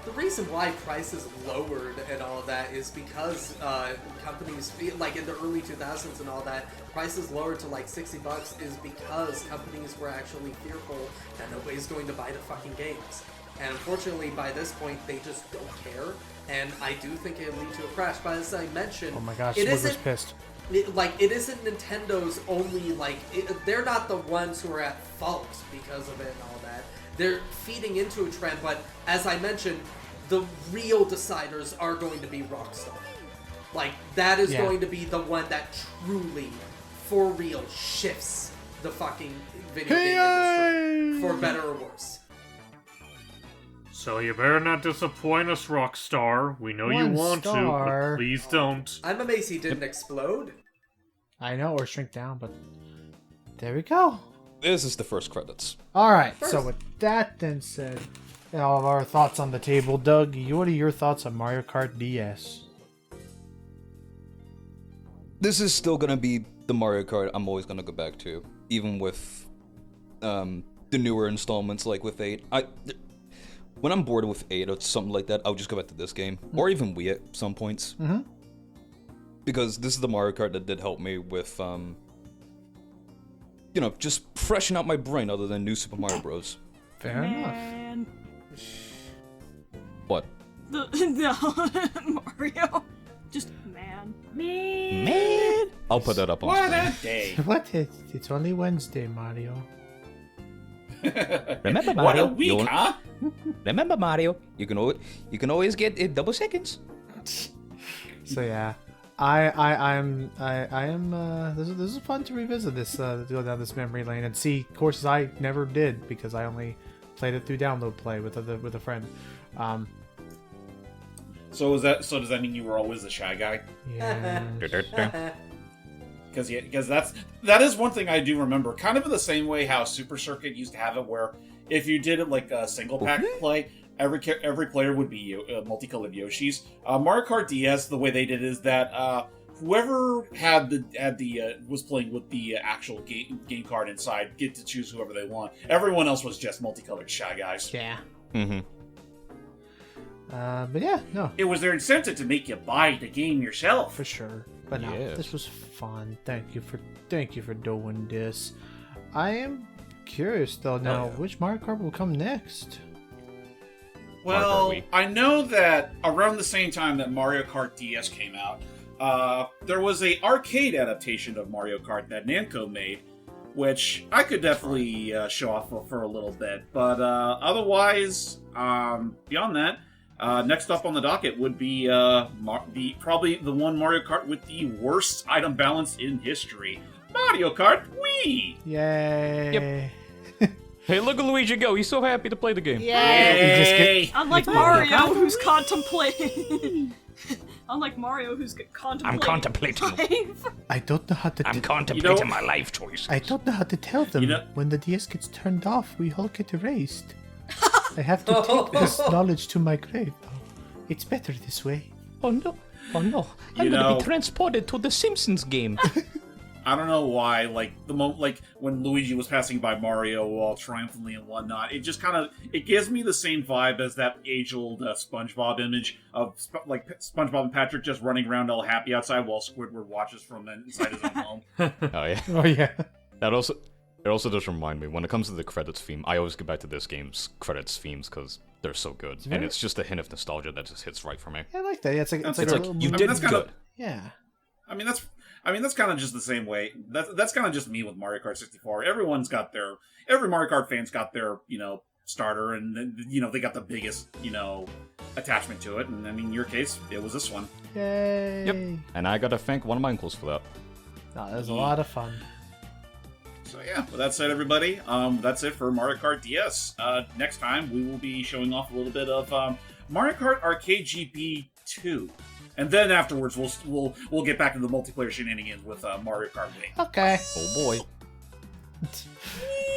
the reason why prices lowered and all of that is because companies, like in the early 2000s and all that, prices lowered to like $60 is because companies were actually fearful that nobody's going to buy the fucking games. And unfortunately, by this point, they just don't care. And I do think it'll lead to a crash. But as I mentioned, Oh my gosh, it Swigger's isn't pissed. it isn't Nintendo's only, they're not the ones who are at fault because of it and all that. They're feeding into a trend, but as I mentioned, the real deciders are going to be Rockstar. That is going to be the one that truly, for real, shifts the fucking video game industry, for better or worse. So you better not disappoint us, Rockstar. We know you One want to, star. but please don't. I'm amazed he didn't explode. I know, or shrink down, but there we go. This is the first credits. All right. So with that then said, and all of our thoughts on the table, Doug, what are your thoughts on Mario Kart DS? This is still gonna be the Mario Kart I'm always gonna go back to, even with the newer installments like with 8. When I'm bored with 8 or something like that, I'll just go back to this game, or even Wii at some points. Mm-hmm. Because this is the Mario Kart that did help me with, just freshen out my brain other than New Super Mario Bros. Fair enough. Man. What? The Mario. Just man. Man. I'll put that up on What screen. a day! What? It's only Wednesday, Mario. Remember, What a Mario? week, huh? Remember, Mario? You can always get double seconds. So yeah, I am. This is fun to revisit this, to go down this memory lane and see courses I never did because I only played it through download play with a friend. So does that mean you were always the shy guy? Yeah. Because that is one thing I do remember. Kind of in the same way how Super Circuit used to have it, where if you did it like a single pack play, every player would be multicolored Yoshis. Mario Kart DS, the way they did it is that whoever was playing with the actual game card inside get to choose whoever they want. Everyone else was just multicolored Shy Guys. Yeah. Mm-hmm. But yeah, no, It was their incentive to make you buy the game yourself. for sure. But no, Yes. this was fun. Thank you for doing this. I am curious though now, which Mario Kart will come next? Well, Wii. I know that around the same time that Mario Kart DS came out, there was a arcade adaptation of Mario Kart that Namco made, which I could definitely show off for a little bit. But otherwise, beyond that, next up on the docket would be probably the one Mario Kart with the worst item balance in history, Mario Kart Wii. Yay! Hey, look at Luigi go. He's so happy to play the game. Yay! Unlike Mario, who's contemplating. Unlike Mario, who's contemplating. I'm contemplating. life. I don't know how to. I'm contemplating my life choice. I don't know how to tell them. You know- When the DS gets turned off, we all get erased. I have to take this knowledge to my grave. Oh, it's better this way. Oh no! Oh no! You I'm gonna know- be transported to the Simpsons game. I don't know why, like like when Luigi was passing by Mario all triumphantly and whatnot, it just kind of it gives me the same vibe as that age-old SpongeBob image of SpongeBob and Patrick just running around all happy outside while Squidward watches from inside his own home. Oh yeah. Oh yeah. It also does remind me, when it comes to the credits theme, I always go back to this game's credits themes because they're so good. And it's just a hint of nostalgia that just hits right for me. I like that. Yeah, it's like It's a like, little you movie. did good. Yeah. I mean that's kind of just the same way. That's kind of just me with Mario Kart 64. Every Mario Kart fan's got their, starter, and they got the biggest, attachment to it. And I mean, in your case, it was this one. Yay. Yep. And I gotta thank one of my uncles for that. Oh, that was a lot of fun. So yeah, with that said, everybody, that's it for Mario Kart DS. Next time, we will be showing off a little bit of Mario Kart Arcade GP 2. And then afterwards, we'll get back into the multiplayer shenanigans with Mario Kart Wii. Okay. Oh boy.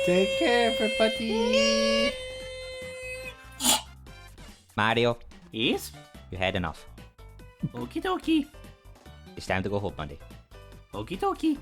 Take care, everybody. Mario, Yes? you had enough. Okie dokie. It's time to go home, Monday. Okie dokie.